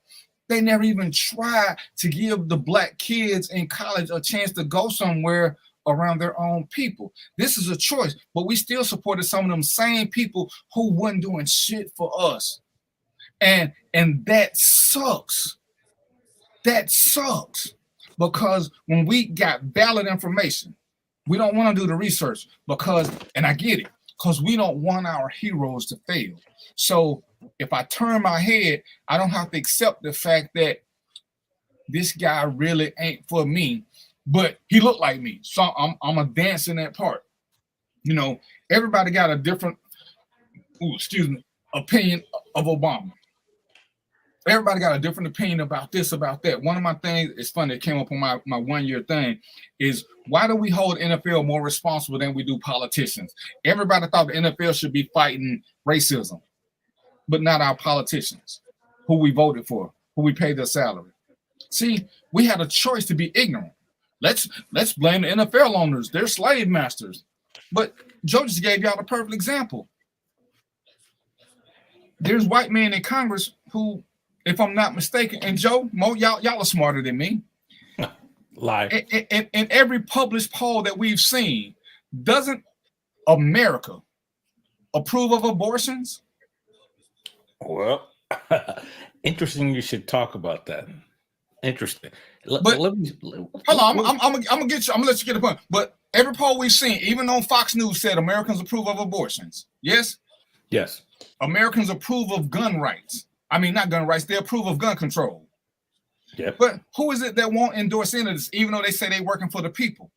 They never even tried to give the black kids in college a chance to go somewhere around their own people. This is a choice, but we still supported some of them same people who wasn't doing shit for us. And that sucks. That sucks. Because when we got valid information, we don't want to do the research because, and I get it, because we don't want our heroes to fail. So if I turn my head, I don't have to accept the fact that this guy really ain't for me, but he looked like me. So I'm a dance in that part. You know, everybody got a different, opinion of Obama. Everybody got a different opinion about this, about that. One of my things, it's funny, it came up on my 1 year thing, is why do we hold NFL more responsible than we do politicians? Everybody thought the NFL should be fighting racism, but not our politicians, who we voted for, who we paid their salary. See, we had a choice to be ignorant. Let's blame the NFL owners. They're slave masters. But Joe just gave y'all a perfect example. There's white men in Congress who, if I'm not mistaken, and Joe, Mo, y'all are smarter than me. Lie. In every published poll that we've seen, doesn't America approve of abortions? Well, interesting. You should talk about that. Interesting. But hold on, I'm gonna get you. I'm gonna let you get a point. But every poll we've seen, even on Fox News, said Americans approve of abortions. Yes. Yes. Americans approve of gun rights. I mean, not gun rights. They approve of gun control. Yeah. But who is it that won't endorse any of this, even though they say they're working for the people?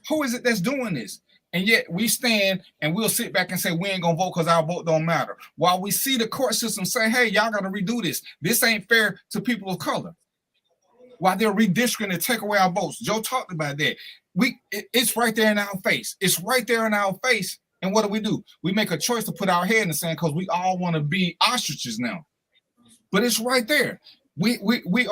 Who is it that's doing this? And yet we stand and we'll sit back and say we ain't gonna vote because our vote don't matter. While we see the court system say, hey, y'all gotta redo this. This ain't fair to people of color. While they're redistricting to take away our votes. Joe talked about that. It's right there in our face. It's right there in our face. And what do? We make a choice to put our head in the sand because we all want to be ostriches now. But it's right there. We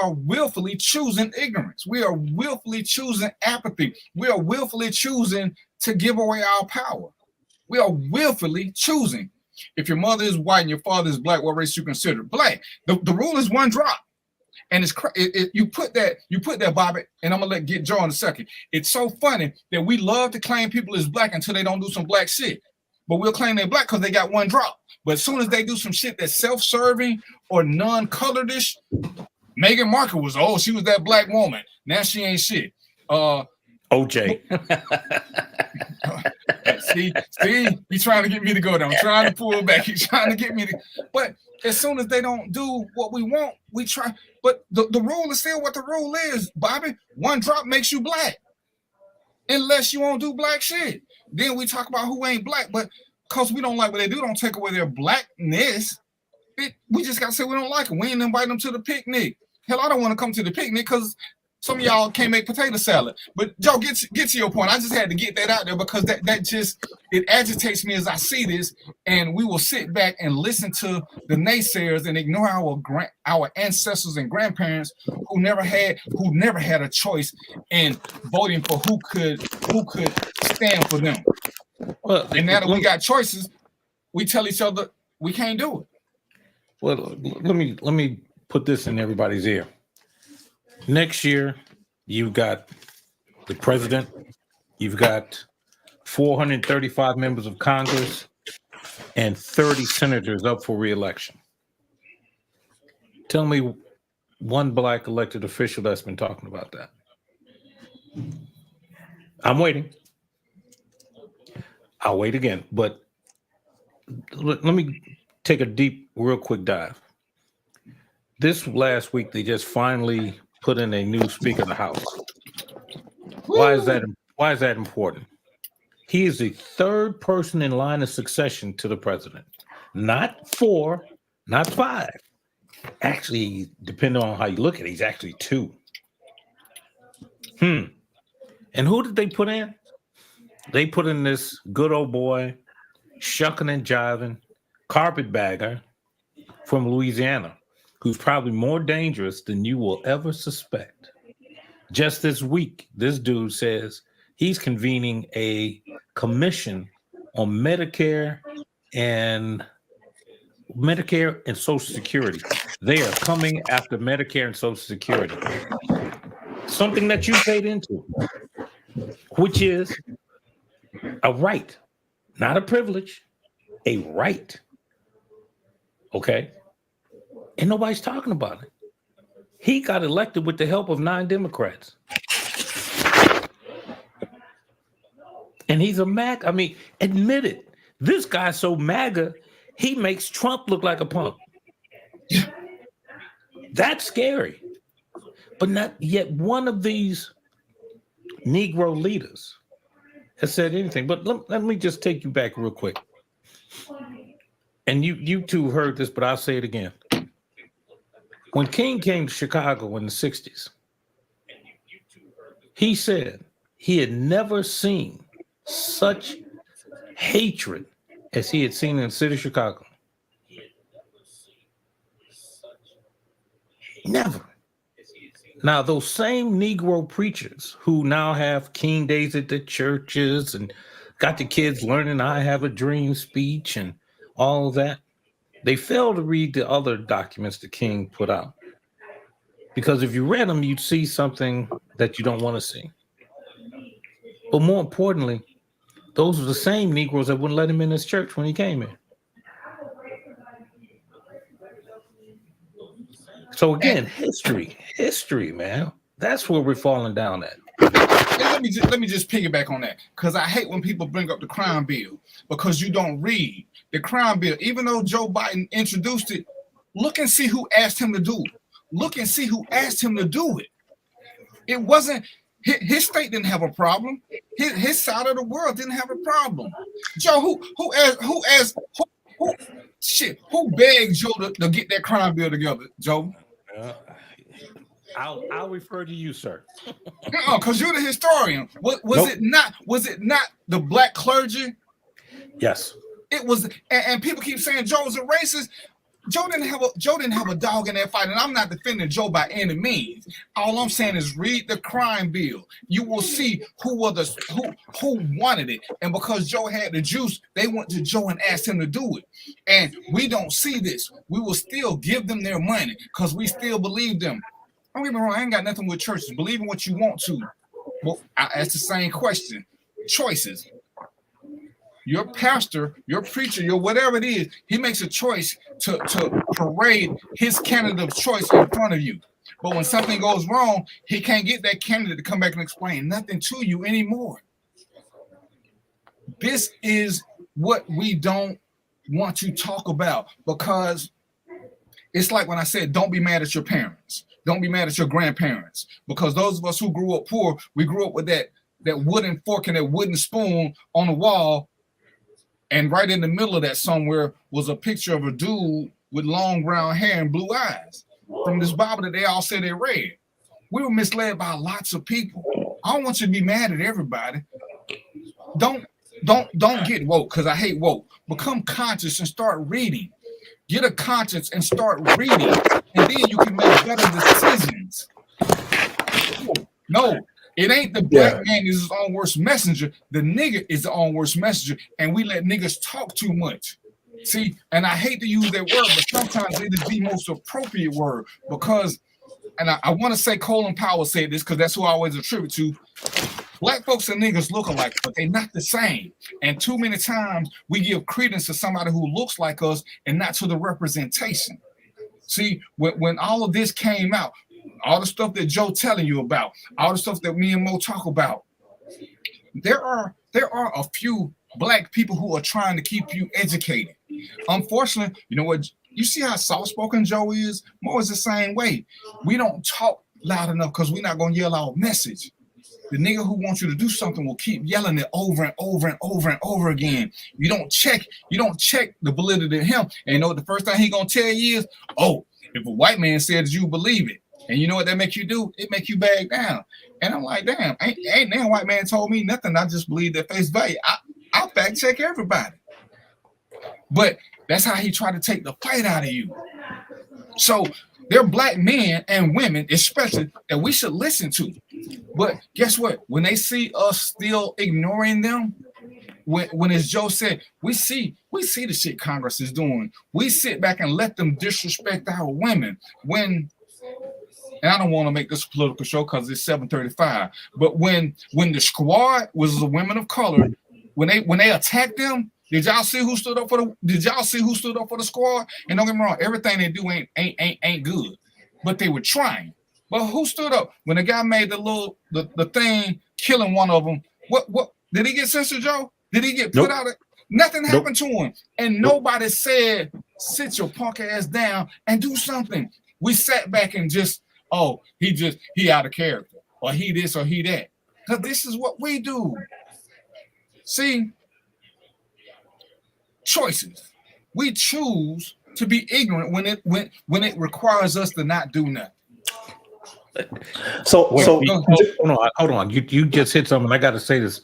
are willfully choosing ignorance. We are willfully choosing apathy. We are willfully choosing to give away our power. We are willfully choosing. If your mother is white and your father is black, what race you consider? Black. The rule is one drop. And you put that, Bobby, and I'm gonna get Joe in a second. It's so funny that we love to claim people as black until they don't do some black shit. But we'll claim they're black because they got one drop. But as soon as they do some shit that's self-serving or non-coloredish, Meghan Markle was, she was that black woman. Now she ain't shit. OJ. See, he's trying to get me to go down. I'm trying to pull back. He's trying to get me to. But as soon as they don't do what we want, we try. But the rule is still what the rule is, Bobby. One drop makes you black. Unless you won't do black shit. Then we talk about who ain't black. But because we don't like what they do, don't take away their blackness. We just got to say we don't like them. We ain't invite them to the picnic. Hell, I don't want to come to the picnic because some of y'all can't make potato salad. But Joe, get to your point. I just had to get that out there because that just, it agitates me as I see this. And we will sit back and listen to the naysayers and ignore our ancestors and grandparents who never had a choice in voting for who could stand for them. Well, and now that we got choices, we tell each other we can't do it. Well, let me put this in everybody's ear. Next year, you've got the president, you've got 435 members of Congress, and 30 senators up for re-election. Tell me one black elected official that's been talking about that. I'm waiting. I'll wait again, but let me take a real quick dive. This last week, they just finally put in a new Speaker of the House. Why is that important? He is the third person in line of succession to the president. Not 4, not 5. Actually, depending on how you look at it, he's actually 2. And who did they put in? They put in this good old boy, shucking and jiving, carpetbagger from Louisiana, who's probably more dangerous than you will ever suspect. Just this week, this dude says he's convening a commission on Medicare and Social Security. They are coming after Medicare and Social Security. Something that you paid into, which is a right, not a privilege, a right. Okay? And nobody's talking about it. He got elected with the help of 9 Democrats. And he's a Mac. I mean, admit it. This guy's so MAGA, he makes Trump look like a punk. That's scary. But not yet one of these Negro leaders has said anything. But let me just take you back real quick. And you two heard this, but I'll say it again. When King came to Chicago in the 60s, he said he had never seen such hatred as he had seen in the city of Chicago. Never. Now, those same Negro preachers who now have King Days at the churches and got the kids learning I Have a Dream speech and all of that, they fail to read the other documents the King put out. Because if you read them, you'd see something that you don't want to see. But more importantly, those are the same Negroes that wouldn't let him in his church when he came in. So again, history, man. That's where we're falling down at. And let me just piggyback on that, because I hate when people bring up the crime bill because you don't read the crime bill. Even though Joe Biden introduced it, look and see who asked him to do it. Look and see who asked him to do it. It wasn't his state didn't have a problem. His side of the world didn't have a problem. Joe, who begged Joe to get that crime bill together, Joe? I'll refer to you, sir. Because you're the historian. Was it not the black clergy? Yes. It was, and people keep saying Joe's a racist. Joe didn't have a dog in that fight, and I'm not defending Joe by any means. All I'm saying is read the crime bill. You will see who wanted it, and because Joe had the juice, they went to Joe and asked him to do it. And we don't see this. We will still give them their money because we still believe them. Don't get me wrong. I ain't got nothing with churches. Believe in what you want to. Well, I ask the same question. Choices. Your pastor, your preacher, your whatever it is, he makes a choice to parade his candidate of choice in front of you. But when something goes wrong, he can't get that candidate to come back and explain nothing to you anymore. This is what we don't want to talk about, because it's like when I said, don't be mad at your parents. Don't be mad at your grandparents, because those of us who grew up poor, we grew up with that wooden fork and that wooden spoon on the wall. And right in the middle of that somewhere was a picture of a dude with long brown hair and blue eyes from this Bible that they all said they read. We were misled by lots of people. I don't want you to be mad at everybody. Don't get woke, because I hate woke. Become conscious and start reading. Get a conscience and start reading, and then you can make better decisions. No. It ain't the black man is his own worst messenger. The nigga is the own worst messenger, and we let niggas talk too much. See, and I hate to use that word, but sometimes it is the most appropriate word, because, and I want to say Colin Powell said this because that's who I always attribute to. Black folks and niggas look alike, but they're not the same. And too many times we give credence to somebody who looks like us and not to the representation. See, when all of this came out, all the stuff that Joe telling you about, all the stuff that me and Mo talk about, there are a few black people who are trying to keep you educated. Unfortunately, you know what? You see how soft-spoken Joe is? Mo is the same way. We don't talk loud enough because we're not going to yell our message. The nigga who wants you to do something will keep yelling it over and over and over and over again. You don't check the validity of him. And you know what the first thing he gonna tell you is, oh, if a white man says you believe it. And you know what that make you do? It make you back down. And I'm like, damn, ain't that white man told me nothing. I just believe that face value. I'll fact check everybody. But that's how he tried to take the fight out of you. So they're black men and women, especially, that we should listen to. But guess what? When they see us still ignoring them, when as Joe said, we see the shit Congress is doing. We sit back and let them disrespect our women. And I don't want to make this a political show because it's 7:35. But when the squad was the women of color, when they attacked them, did y'all see who stood up for the squad? And don't get me wrong, everything they do ain't good, but they were trying. But who stood up when the guy made the thing killing one of them? What did he get censored, Joe? Did he get put out? Nothing happened to him. And nobody said, sit your punk ass down and do something. We sat back and just, he out of character. Or he this or he that. Because this is what we do. See, choices. We choose to be ignorant when it requires us to not do nothing. Hold on. You just hit something. I got to say this.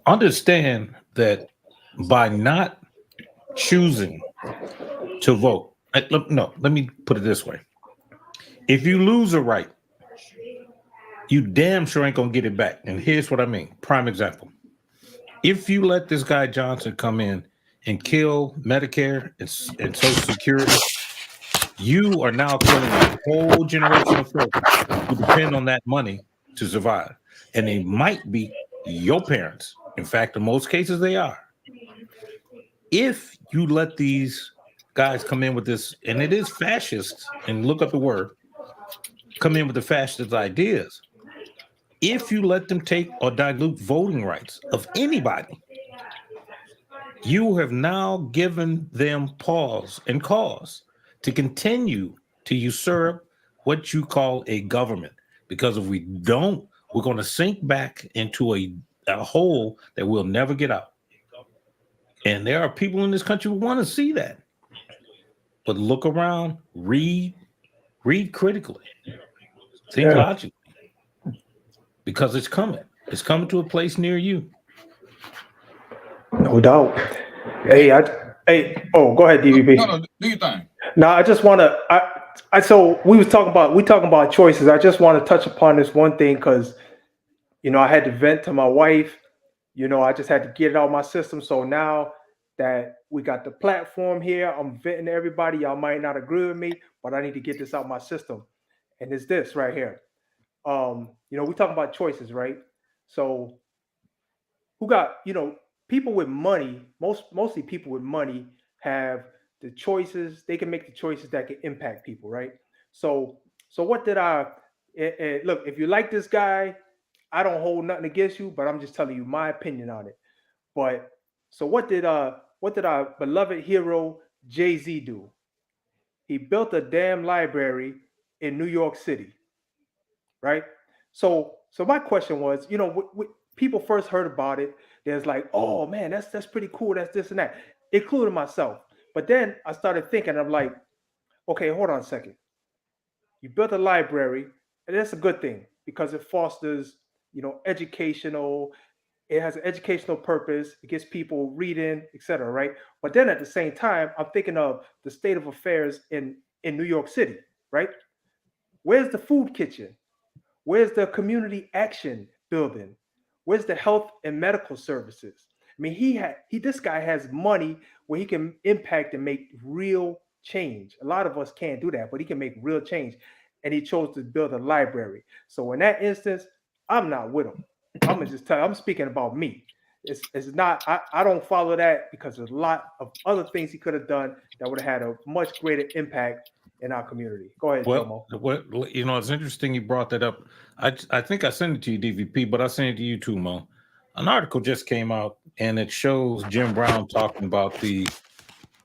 Understand that by not choosing to vote, let me put it this way. If you lose a right, you damn sure ain't gonna get it back. And here's what I mean. Prime example. If you let this guy Johnson come in and kill Medicare and Social Security, you are now killing a whole generation of folks who depend on that money to survive. And they might be your parents. In fact, in most cases, they are. If you let these guys come in with this, and it is fascist, and look up the word, come in with the fascist ideas, if you let them take or dilute voting rights of anybody, you have now given them pause and cause to continue to usurp what you call a government. Because if we don't, we're going to sink back into a hole that we'll never get out. And there are people in this country who want to see that. But look around, read critically, think logically. Because it's coming. It's coming to a place near you. No doubt. Go ahead, DVP. No, do your thing. No, I just want to. So we talking about choices. I just want to touch upon this one thing because, I had to vent to my wife. I just had to get it out of my system. So now that we got the platform here, I'm venting to everybody. Y'all might not agree with me, but I need to get this out of my system. And it's this right here. We talking about choices, right? So who got, people with money, mostly people with money have the choices. They can make the choices that can impact people, right? So what did look, if you like this guy, I don't hold nothing against you, but I'm just telling you my opinion on it. But so what did our beloved hero Jay-Z do? He built a damn library in New York City, right? So my question was, people first heard about it. There's like, oh man, that's pretty cool. That's this and that, including myself. But then I started thinking, I'm like, okay, hold on a second. You built a library, and that's a good thing because it fosters, educational. It has an educational purpose. It gets people reading, etc. Right? But then at the same time, I'm thinking of the state of affairs in New York City. Right? Where's the food kitchen? Where's the community action building? Where's the health and medical services? I mean, this guy has money where he can impact and make real change. A lot of us can't do that, but he can make real change. And he chose to build a library. So in that instance, I'm not with him. I'm gonna just tell you, I'm speaking about me. It's not, I don't follow that because there's a lot of other things he could have done that would have had a much greater impact in our community. Go ahead, Jomo. It's interesting you brought that up. I think I sent it to you, DVP, but I sent it to you too, Mo. An article just came out and it shows Jim Brown talking about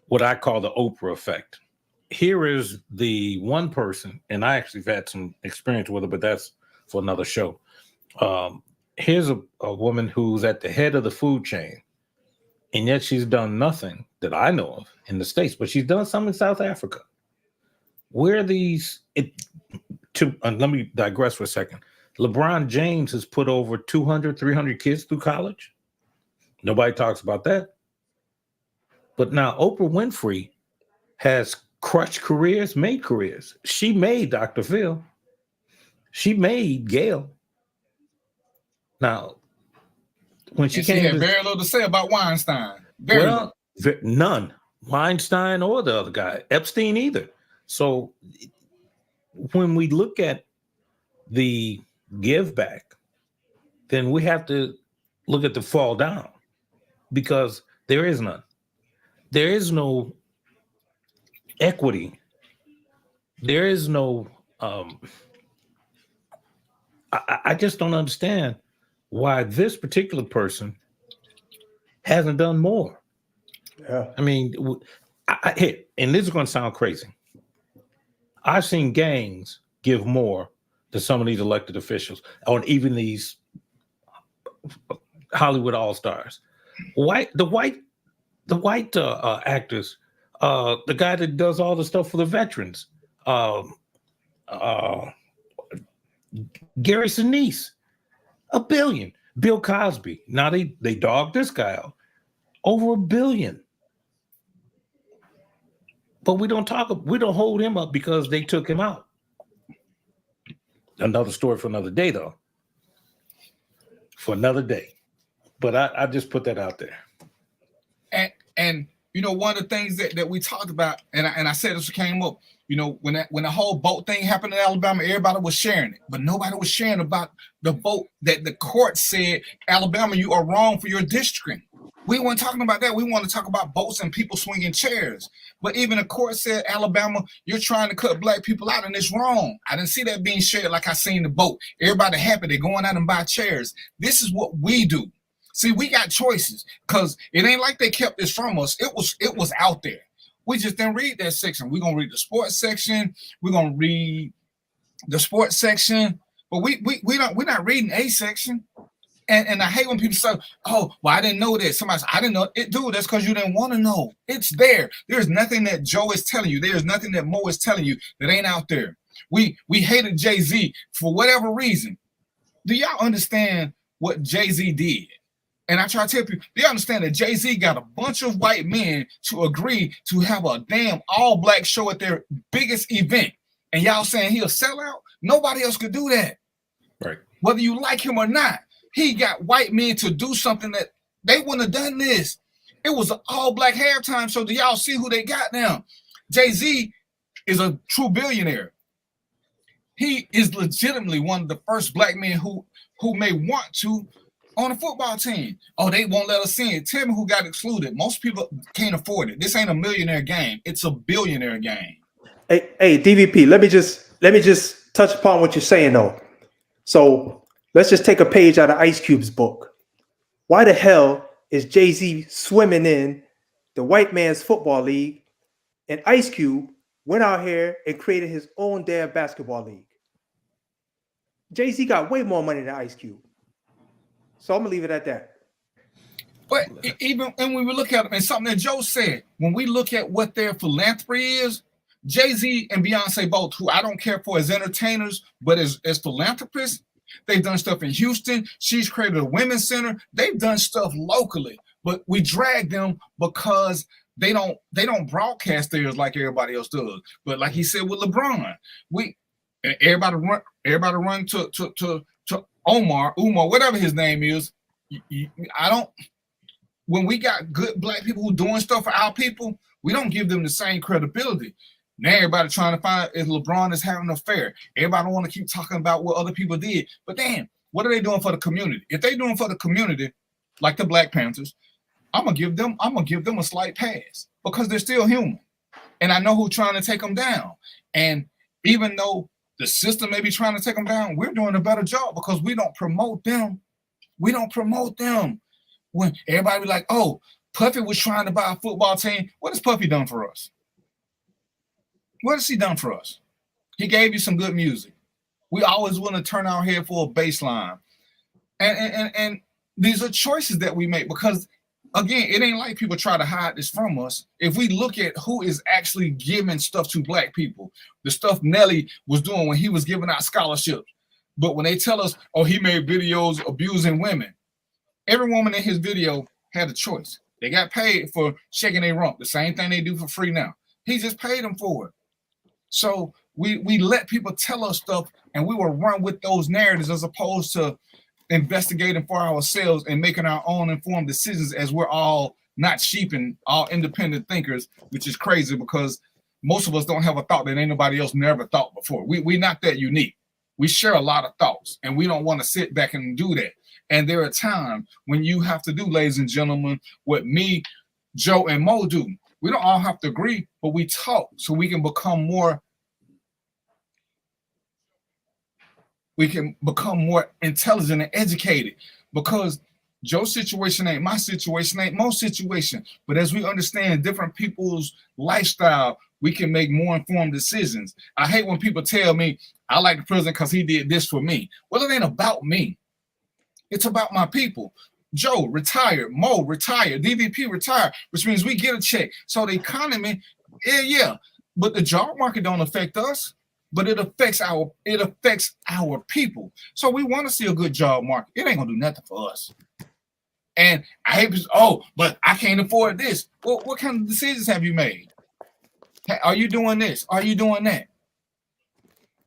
what I call the Oprah effect. Here is the one person, and I actually have had some experience with it, but that's for another show. Here's a woman who's at the head of the food chain, and yet she's done nothing that I know of in the States, but she's done some in South Africa. Where are these? Let me digress for a second. LeBron James has put over 200, 300 kids through college. Nobody talks about that. But now Oprah Winfrey has crushed careers, made careers. She made Dr. Phil. She made Gail. Now, when she had very little to say about Weinstein. None. Weinstein or the other guy, Epstein either. So when we look at the give back, then we have to look at the fall down because there is none. There is no equity. There is no, I just don't understand why this particular person hasn't done more. Yeah. I mean, and this is going to sound crazy. I've seen gangs give more to some of these elected officials, or even these Hollywood all-stars. The white actors, the guy that does all the stuff for the veterans, Gary Sinise, $1 billion. Bill Cosby, now they dogged this guy out, over $1 billion. But we don't hold him up because they took him out. Another story for another day, though. For another day. But I just put that out there. And you know, one of the things that we talked about, and I said this came up, you know, when the whole vote thing happened in Alabama, everybody was sharing it, but nobody was sharing about the vote that the court said, Alabama, you are wrong for your districting. We weren't talking about that. We want to talk about votes and people swinging chairs. But even the court said, Alabama, you're trying to cut black people out, and it's wrong. I didn't see that being shared like I seen the vote. Everybody happy. They're going out and buy chairs. This is what we do. See, we got choices because it ain't like they kept this from us. It was out there. We just didn't read that section. We're going to read the sports section. We're going to read the sports section. But we're not reading a section. And I hate when people say, oh, well, I didn't know that. Somebody said, I didn't know it. Dude, that's because you didn't want to know. It's there. There's nothing that Joe is telling you. There's nothing that Mo is telling you that ain't out there. We hated Jay-Z for whatever reason. Do y'all understand what Jay-Z did? And I try to tell people, they understand that Jay-Z got a bunch of white men to agree to have a damn all-black show at their biggest event. And y'all saying he'll sell out? Nobody else could do that. Right. Whether you like him or not. He got white men to do something that they wouldn't have done this. It was an all-black halftime show. Do y'all see who they got now? Jay-Z is a true billionaire. He is legitimately one of the first black men who may want to on a football team. Oh, they won't let us in. Tell me who got excluded. Most people can't afford it. This ain't a millionaire game. It's a billionaire game. Hey, DVP, let me just touch upon what you're saying though. So let's just take a page out of Ice Cube's book. Why the hell is Jay-Z swimming in the white man's football league, and Ice Cube went out here and created his own damn basketball league? Jay-Z got way more money than Ice Cube. So I'm gonna leave it at that. But even when we look at it, and something that Joe said, when we look at what their philanthropy is, Jay-Z and Beyonce both, who I don't care for as entertainers, but as philanthropists, they've done stuff in Houston. She's created a women's center. They've done stuff locally, but we drag them because they don't broadcast theirs like everybody else does. But like he said with LeBron, everybody run to Umar, whatever his name is. When we got good black people who doing stuff for our people, we don't give them the same credibility. Now everybody trying to find if LeBron is having an affair. Everybody want to keep talking about what other people did. But damn, what are they doing for the community? If they doing for the community, like the Black Panthers, I'm gonna give them a slight pass because they're still human. And I know who's trying to take them down. And even though the system may be trying to take them down, we're doing a better job because we don't promote them. We don't promote them. When everybody be like, oh, Puffy was trying to buy a football team. What has Puffy done for us? What has he done for us? He gave you some good music. We always want to turn our head for a baseline. And these are choices that we make because, again, it ain't like people try to hide this from us. If we look at who is actually giving stuff to black people, the stuff Nelly was doing when he was giving out scholarships. But when they tell us, oh, he made videos abusing women, every woman in his video had a choice. They got paid for shaking their rump, the same thing they do for free now. He just paid them for it. So we let people tell us stuff and we will run with those narratives as opposed to investigating for ourselves and making our own informed decisions as we're all not sheep and all independent thinkers, which is crazy because most of us don't have a thought that ain't nobody else never thought before. We're not that unique. We share a lot of thoughts and we don't want to sit back and do that. And there are times when you have to do, ladies and gentlemen, what me, Joe, and Mo do. We don't all have to agree, but we talk so we can become more intelligent and educated because Joe's situation ain't my situation, ain't most situation. But as we understand different people's lifestyle, we can make more informed decisions. I hate when people tell me, I like the president because he did this for me. Well, it ain't about me. It's about my people. Joe retired, Mo retired, DVP retired, which means we get a check. So the economy, yeah. But the job market don't affect us, but it affects our people. So we want to see a good job market. It ain't gonna do nothing for us. And I hate people, but I can't afford this. Well, what kind of decisions have you made? Are you doing this? Are you doing that?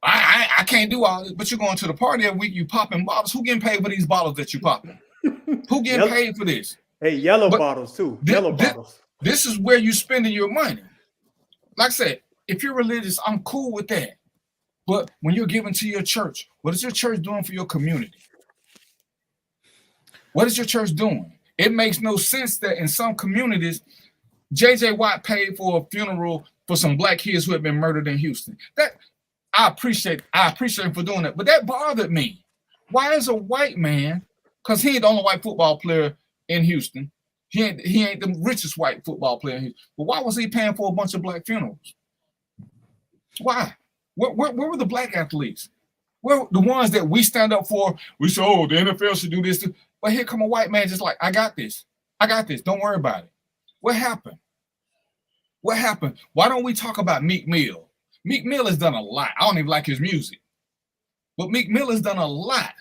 I can't do all this, but you're going to the party every week, you popping bottles. Who getting paid for these bottles that you popping? Who getting paid for this? Hey, yellow bottles too. Yellow bottles. This is where you're spending your money. Like I said, if you're religious, I'm cool with that. But when you're giving to your church, what is your church doing for your community? What is your church doing? It makes no sense that in some communities, J.J. Watt paid for a funeral for some black kids who had been murdered in Houston. That I appreciate him for doing that, but that bothered me. Why is a white man, because he ain't the only white football player in Houston, he ain't the richest white football player in Houston, but why was he paying for a bunch of black funerals? Why? Where were the black athletes? Where the ones that we stand up for? We say, the NFL should do this. But here come a white man just like, I got this. Don't worry about it. What happened? What happened? Why don't we talk about Meek Mill? Meek Mill has done a lot. I don't even like his music. But Meek Mill has done a lot.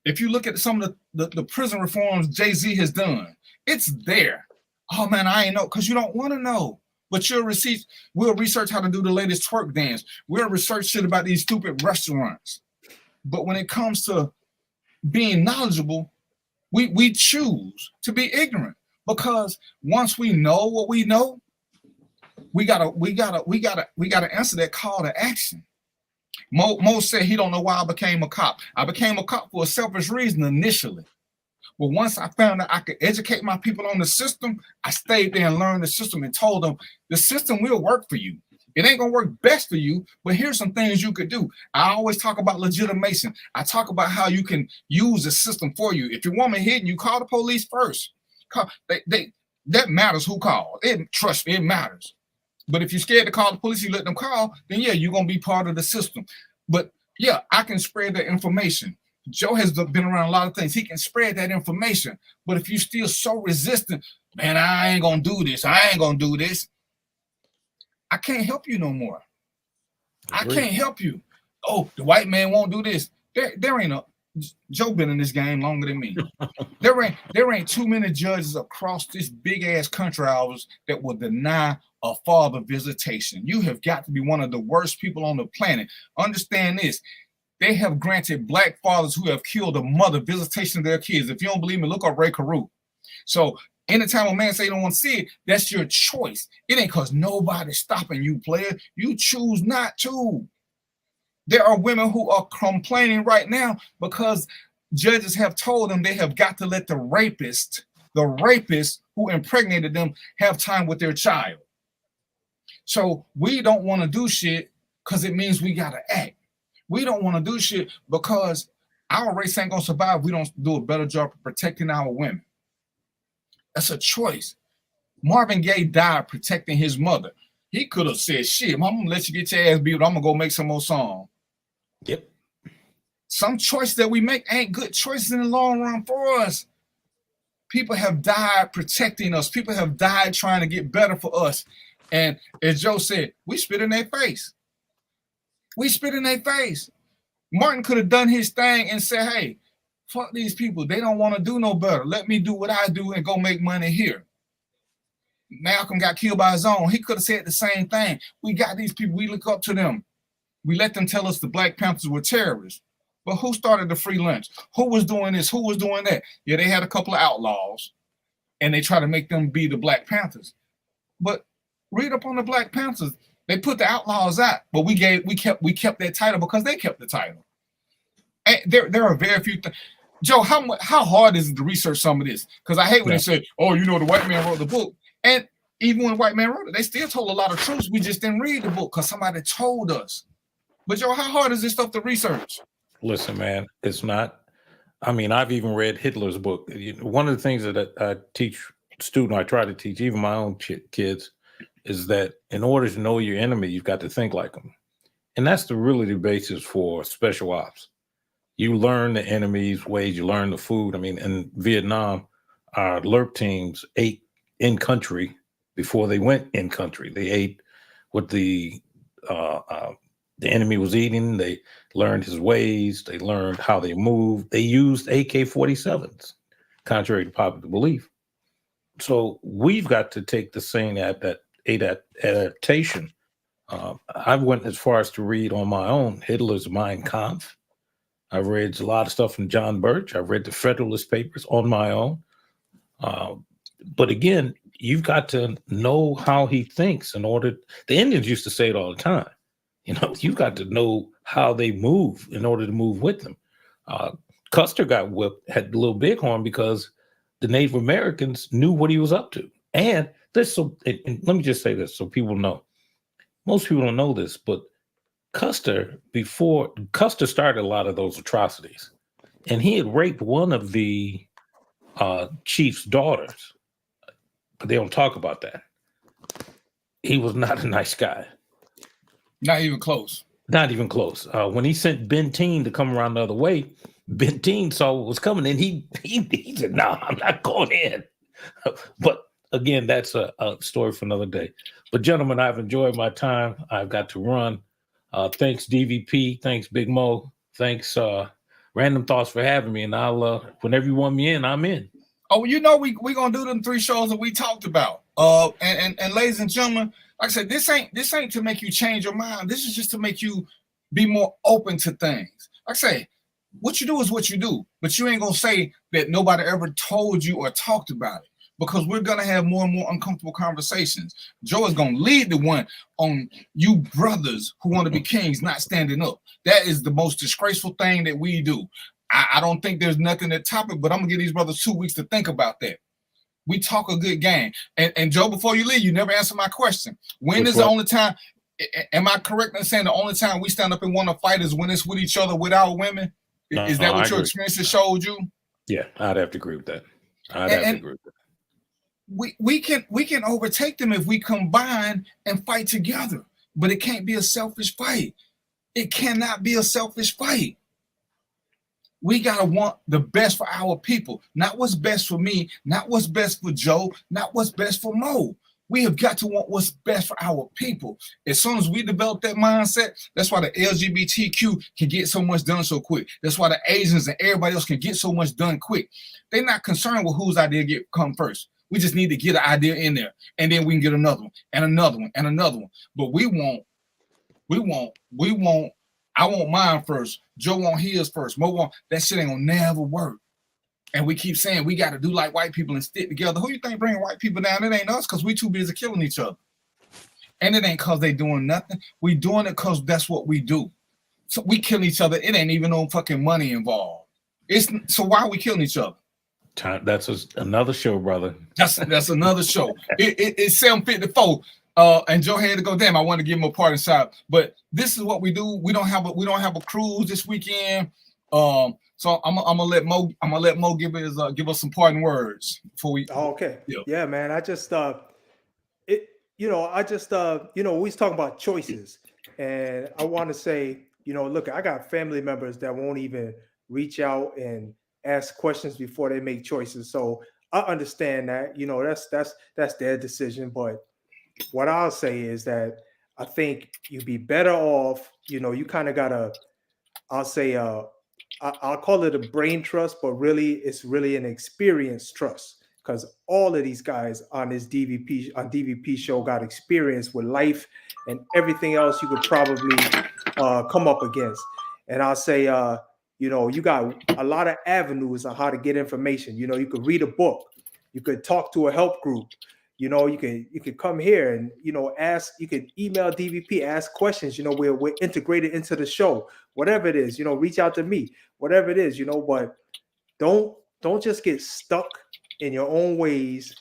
If you look at some of the prison reforms Jay-Z has done, it's there. Oh, man, I ain't know, because you don't want to know. But we'll research how to do the latest twerk dance. We'll research shit about these stupid restaurants. But when it comes to being knowledgeable, we choose to be ignorant, because once we know what we know, we gotta answer that call to action. Mo said he don't know why I became a cop. I became a cop for a selfish reason initially. But once I found out I could educate my people on the system, I stayed there and learned the system and told them the system will work for you. It ain't gonna work best for you, but here's some things you could do. I always talk about legitimation. I talk about how you can use the system for you. If your woman hidden, you call the police first. That matters who called. Trust me, it matters. But if you're scared to call the police, you let them call, then yeah, you're gonna be part of the system. But yeah, I can spread that information. Joe has been around a lot of things. He can spread that information. But if you're still so resistant, man, I ain't gonna do this. I can't help you no more. I can't help you. Oh, the white man won't do this. There ain't Joe been in this game longer than me. There ain't too many judges across this big ass country hours that will deny a father visitation. You have got to be one of the worst people on the planet. Understand this. They have granted black fathers who have killed a mother visitation of their kids. If you don't believe me, look up Ray Carew. So anytime a man say he don't want to see it, that's your choice. It ain't because nobody's stopping you, player. You choose not to. There are women who are complaining right now because judges have told them they have got to let the rapist who impregnated them, have time with their child. So we don't want to do shit because it means we got to act. We don't want to do shit because our race ain't going to survive. We don't do a better job of protecting our women. That's a choice. Marvin Gaye died protecting his mother. He could have said, shit, I'm going to let you get your ass beat, but I'm going to go make some more songs. Yep. Some choices that we make ain't good choices in the long run for us. People have died protecting us. People have died trying to get better for us. And as Joe said, we spit in their face. Martin could have done his thing and said, hey, fuck these people. They don't want to do no better. Let me do what I do and go make money here. Malcolm got killed by his own. He could have said the same thing. We got these people. We look up to them. We let them tell us the Black Panthers were terrorists. But who started the free lunch? Who was doing this? Who was doing that? Yeah, they had a couple of outlaws, and they try to make them be the Black Panthers. But read up on the Black Panthers. They put the outlaws out, but we kept that title because they kept the title. And there are very few things. Joe, how hard is it to research some of this? Because I hate when they say, oh, the white man wrote the book. And even when the white man wrote it, they still told a lot of truths. We just didn't read the book because somebody told us. But Joe, how hard is this stuff to research? Listen, man, it's not I mean, I've even read Hitler's book. One of the things that I try to teach even my own kids, is that in order to know your enemy, you've got to think like them. And that's really the basis for special ops. You learn the enemy's ways, you learn the food. I mean, in Vietnam, our LERP teams ate in country before they went in country. They ate what the enemy was eating. They learned his ways. They learned how they moved. They used AK-47s, contrary to popular belief. So we've got to take the same adaptation. I went as far as to read on my own Hitler's Mein Kampf. I've read a lot of stuff from John Birch. I've read the Federalist Papers on my own. But again, you've got to know how he thinks in order. The Indians used to say it all the time. You've got to know how they move in order to move with them. Custer got whipped, had the little bighorn, because the Native Americans knew what he was up to. And let me just say this so people know. Most people don't know this, but Custer started a lot of those atrocities, and he had raped one of the chief's daughters, but they don't talk about that. He was not a nice guy. Not even close. Not even close. When he sent Benteen to come around the other way, Benteen saw what was coming, and he said, "No, I'm not going in." But again, that's a story for another day. But gentlemen, I've enjoyed my time. I've got to run. Thanks, DVP. Thanks, Big Mo. Thanks, Random Thoughts, for having me. And I'll whenever you want me in, I'm in. Oh, we're gonna do them 3 shows that we talked about. And ladies and gentlemen, like I said, this ain't to make you change your mind. This is just to make you be more open to things. Like I say, what you do is what you do, but you ain't gonna say that nobody ever told you or talked about it, because we're gonna have more and more uncomfortable conversations. Joe is gonna lead the one on you brothers who want to be kings not standing up. That is the most disgraceful thing that we do. I don't think there's nothing that top it, but I'm gonna give these brothers 2 weeks to think about that. We talk a good game. And Joe, before you leave, you never answer my question. When is the only time? Am I correct in saying the only time we stand up and want to fight is when it's with each other, with our women? Is that what your experiences showed you? Yeah, I'd have to agree with that. We can overtake them if we combine and fight together, but it can't be a selfish fight. It cannot be a selfish fight. We gotta want the best for our people, not what's best for me, not what's best for Joe, not what's best for Mo. We have got to want what's best for our people. As soon as we develop that mindset, that's why the LGBTQ can get so much done so quick. That's why the Asians and everybody else can get so much done quick. They're not concerned with whose idea come first. We just need to get an idea in there, and then we can get another one and another one and another one. But we want. I want mine first. Joe want his first. Mo want that shit ain't gonna never work. And we keep saying we got to do like white people and stick together. Who you think bringing white people down? It ain't us, because we too busy killing each other. And it ain't because they doing nothing. We doing it because that's what we do. So we kill each other. It ain't even no fucking money involved. So why are we killing each other? That's another show, brother. That's another show. It's 7:54. And Joe had to go. Damn, I want to give him a parting shot. But this is what we do. We don't have a cruise this weekend. So I'm gonna let Mo give us some parting words before we. Oh, okay. Yeah, man. I just we was talking about choices, and I want to say, look, I got family members that won't even reach out and ask questions before they make choices. So I understand that, that's their decision. But what I'll say is that I think you'd be better off, you kind of gotta, I'll say, I'll call it a brain trust, but really it's really an experience trust, because all of these guys on this DVP show got experience with life and everything else you could probably come up against. And I'll say, you got a lot of avenues on how to get information. You could read a book, you could talk to a help group. You could come here and, ask, you could email DVP, ask questions, we're integrated into the show, whatever it is, reach out to me, whatever it is, but don't just get stuck in your own ways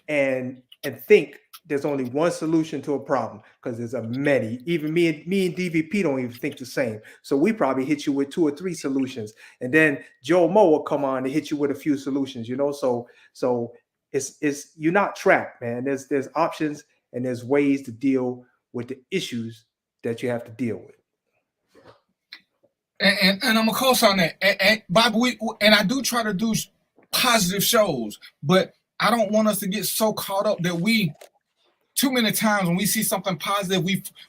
and think there's only one solution to a problem because there's a many. Even me and DVP don't even think the same. So we probably hit you with 2 or 3 solutions, and then Joe Mo will come on and hit you with a few solutions. So it's you're not trapped, man. There's options and there's ways to deal with the issues that you have to deal with. And I'm a co-sign that. And Bob, I do try to do positive shows, but I don't want us to get so caught up that too many times when we see something positive,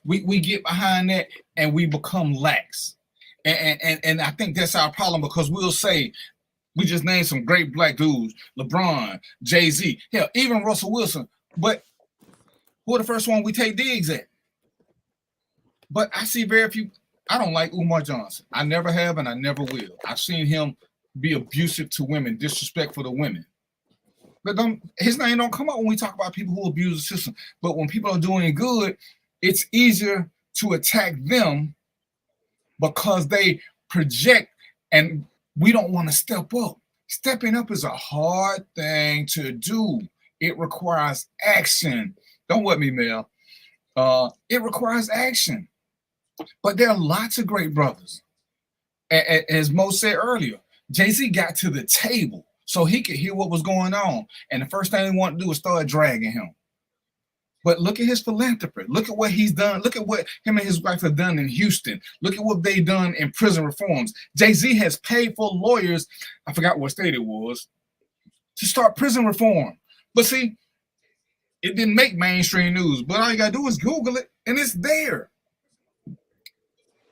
we get behind that and we become lax. And I think that's our problem, because we'll say, we just named some great black dudes, LeBron, Jay-Z, hell, even Russell Wilson. But who are the first one we take digs at? But I see very few. I don't like Umar Johnson. I never have, and I never will. I've seen him be abusive to women, disrespectful to women. But his name don't come up when we talk about people who abuse the system. But when people are doing good, it's easier to attack them because they project, and we don't want to step up. Stepping up is a hard thing to do. It requires action. Don't let me, Mel. It requires action. But there are lots of great brothers. As Mo said earlier, Jay-Z got to the table so he could hear what was going on. And the first thing he wanted to do was start dragging him. But look at his philanthropy. Look at what he's done. Look at what him and his wife have done in Houston. Look at what they've done in prison reforms. Jay-Z has paid for lawyers, I forgot what state it was, to start prison reform. But see, it didn't make mainstream news. But all you got to do is Google it, and it's there.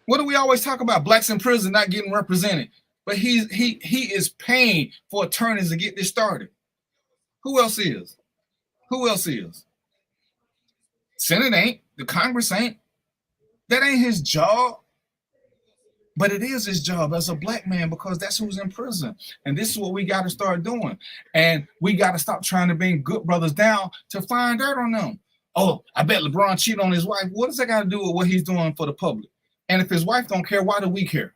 What do we always talk about? Blacks in prison not getting represented. But he is paying for attorneys to get this started. Who else is? Who else is? Senate ain't. The Congress ain't. That ain't his job. But it is his job as a black man, because that's who's in prison. And this is what we got to start doing. And we got to stop trying to bring good brothers down to find out on them. Oh, I bet LeBron cheated on his wife. What does that got to do with what he's doing for the public? And if his wife don't care, why do we care?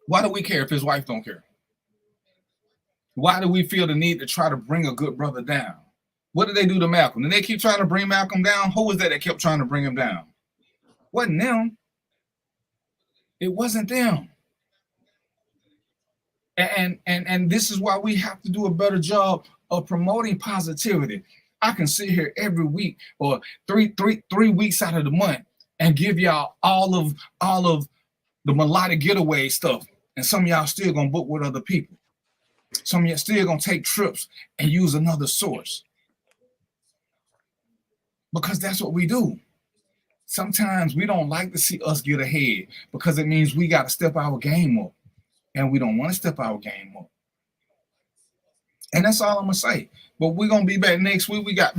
Why do we care if his wife don't care? Why do we feel the need to try to bring a good brother down? What did they do to Malcolm? Did they keep trying to bring Malcolm down? Who was that kept trying to bring him down? Wasn't them. It wasn't them. And this is why we have to do a better job of promoting positivity. I can sit here every week or three weeks out of the month and give y'all all of the melodic getaway stuff. And some of y'all still gonna book with other people. Some of y'all still gonna take trips and use another source. Because that's what we do. Sometimes we don't like to see us get ahead because it means we got to step our game up. And we don't want to step our game up. And that's all I'm gonna say. But we're gonna be back next week. We got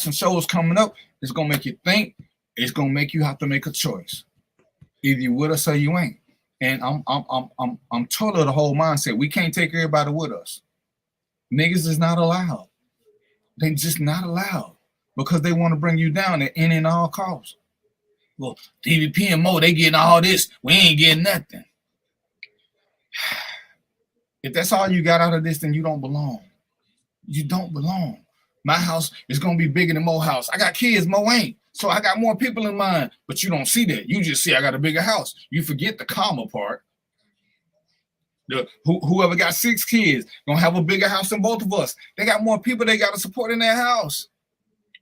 some shows coming up. It's gonna make you think. It's gonna make you have to make a choice. Either you with us or you ain't. And I'm totally the whole mindset. We can't take everybody with us. Niggas is not allowed. They just not allowed because they want to bring you down at any and all costs. Well, DVP and Mo, they getting all this. We ain't getting nothing. If that's all you got out of this, then you don't belong. You don't belong. My house is going to be bigger than Mo's house. I got kids, Mo ain't. So I got more people in mind, but you don't see that. You just see I got a bigger house. You forget the comma part. Whoever got 6 kids going to have a bigger house than both of us. They got more people they got to support in their house.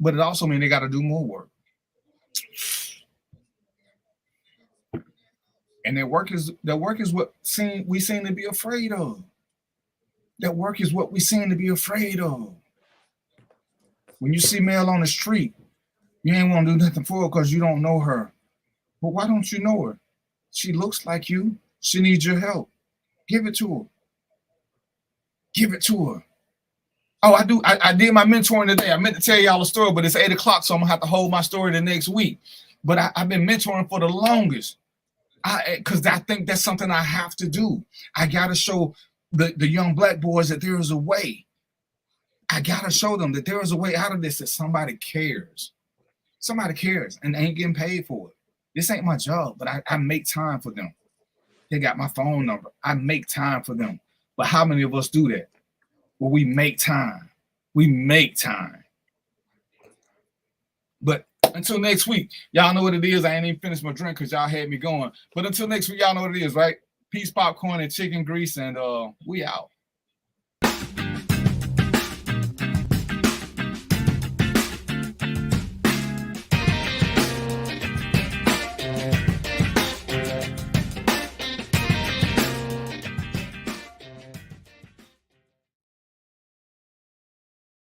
But it also means they got to do more work. And their work is what we seem to be afraid of. That work is what we seem to be afraid of. When you see Mel on the street, you ain't want to do nothing for her because you don't know her. But why don't you know her? She looks like you. She needs your help. Give it to her. Give it to her. Oh, I do. I did my mentoring today. I meant to tell y'all a story, but it's 8 o'clock, so I'm going to have to hold my story the next week. But I've been mentoring for the longest. Because I think that's something I have to do. I got to show the young black boys that there is a way. I got to show them that there is a way out of this, that somebody cares. Somebody cares and they ain't getting paid for it. This ain't my job, but I make time for them. They got my phone number. I make time for them. But how many of us do that? Well, we make time. We make time. But until next week, y'all know what it is. I ain't even finished my drink because y'all had me going. But until next week, y'all know what it is, right? Peace, popcorn, and chicken grease, and we out.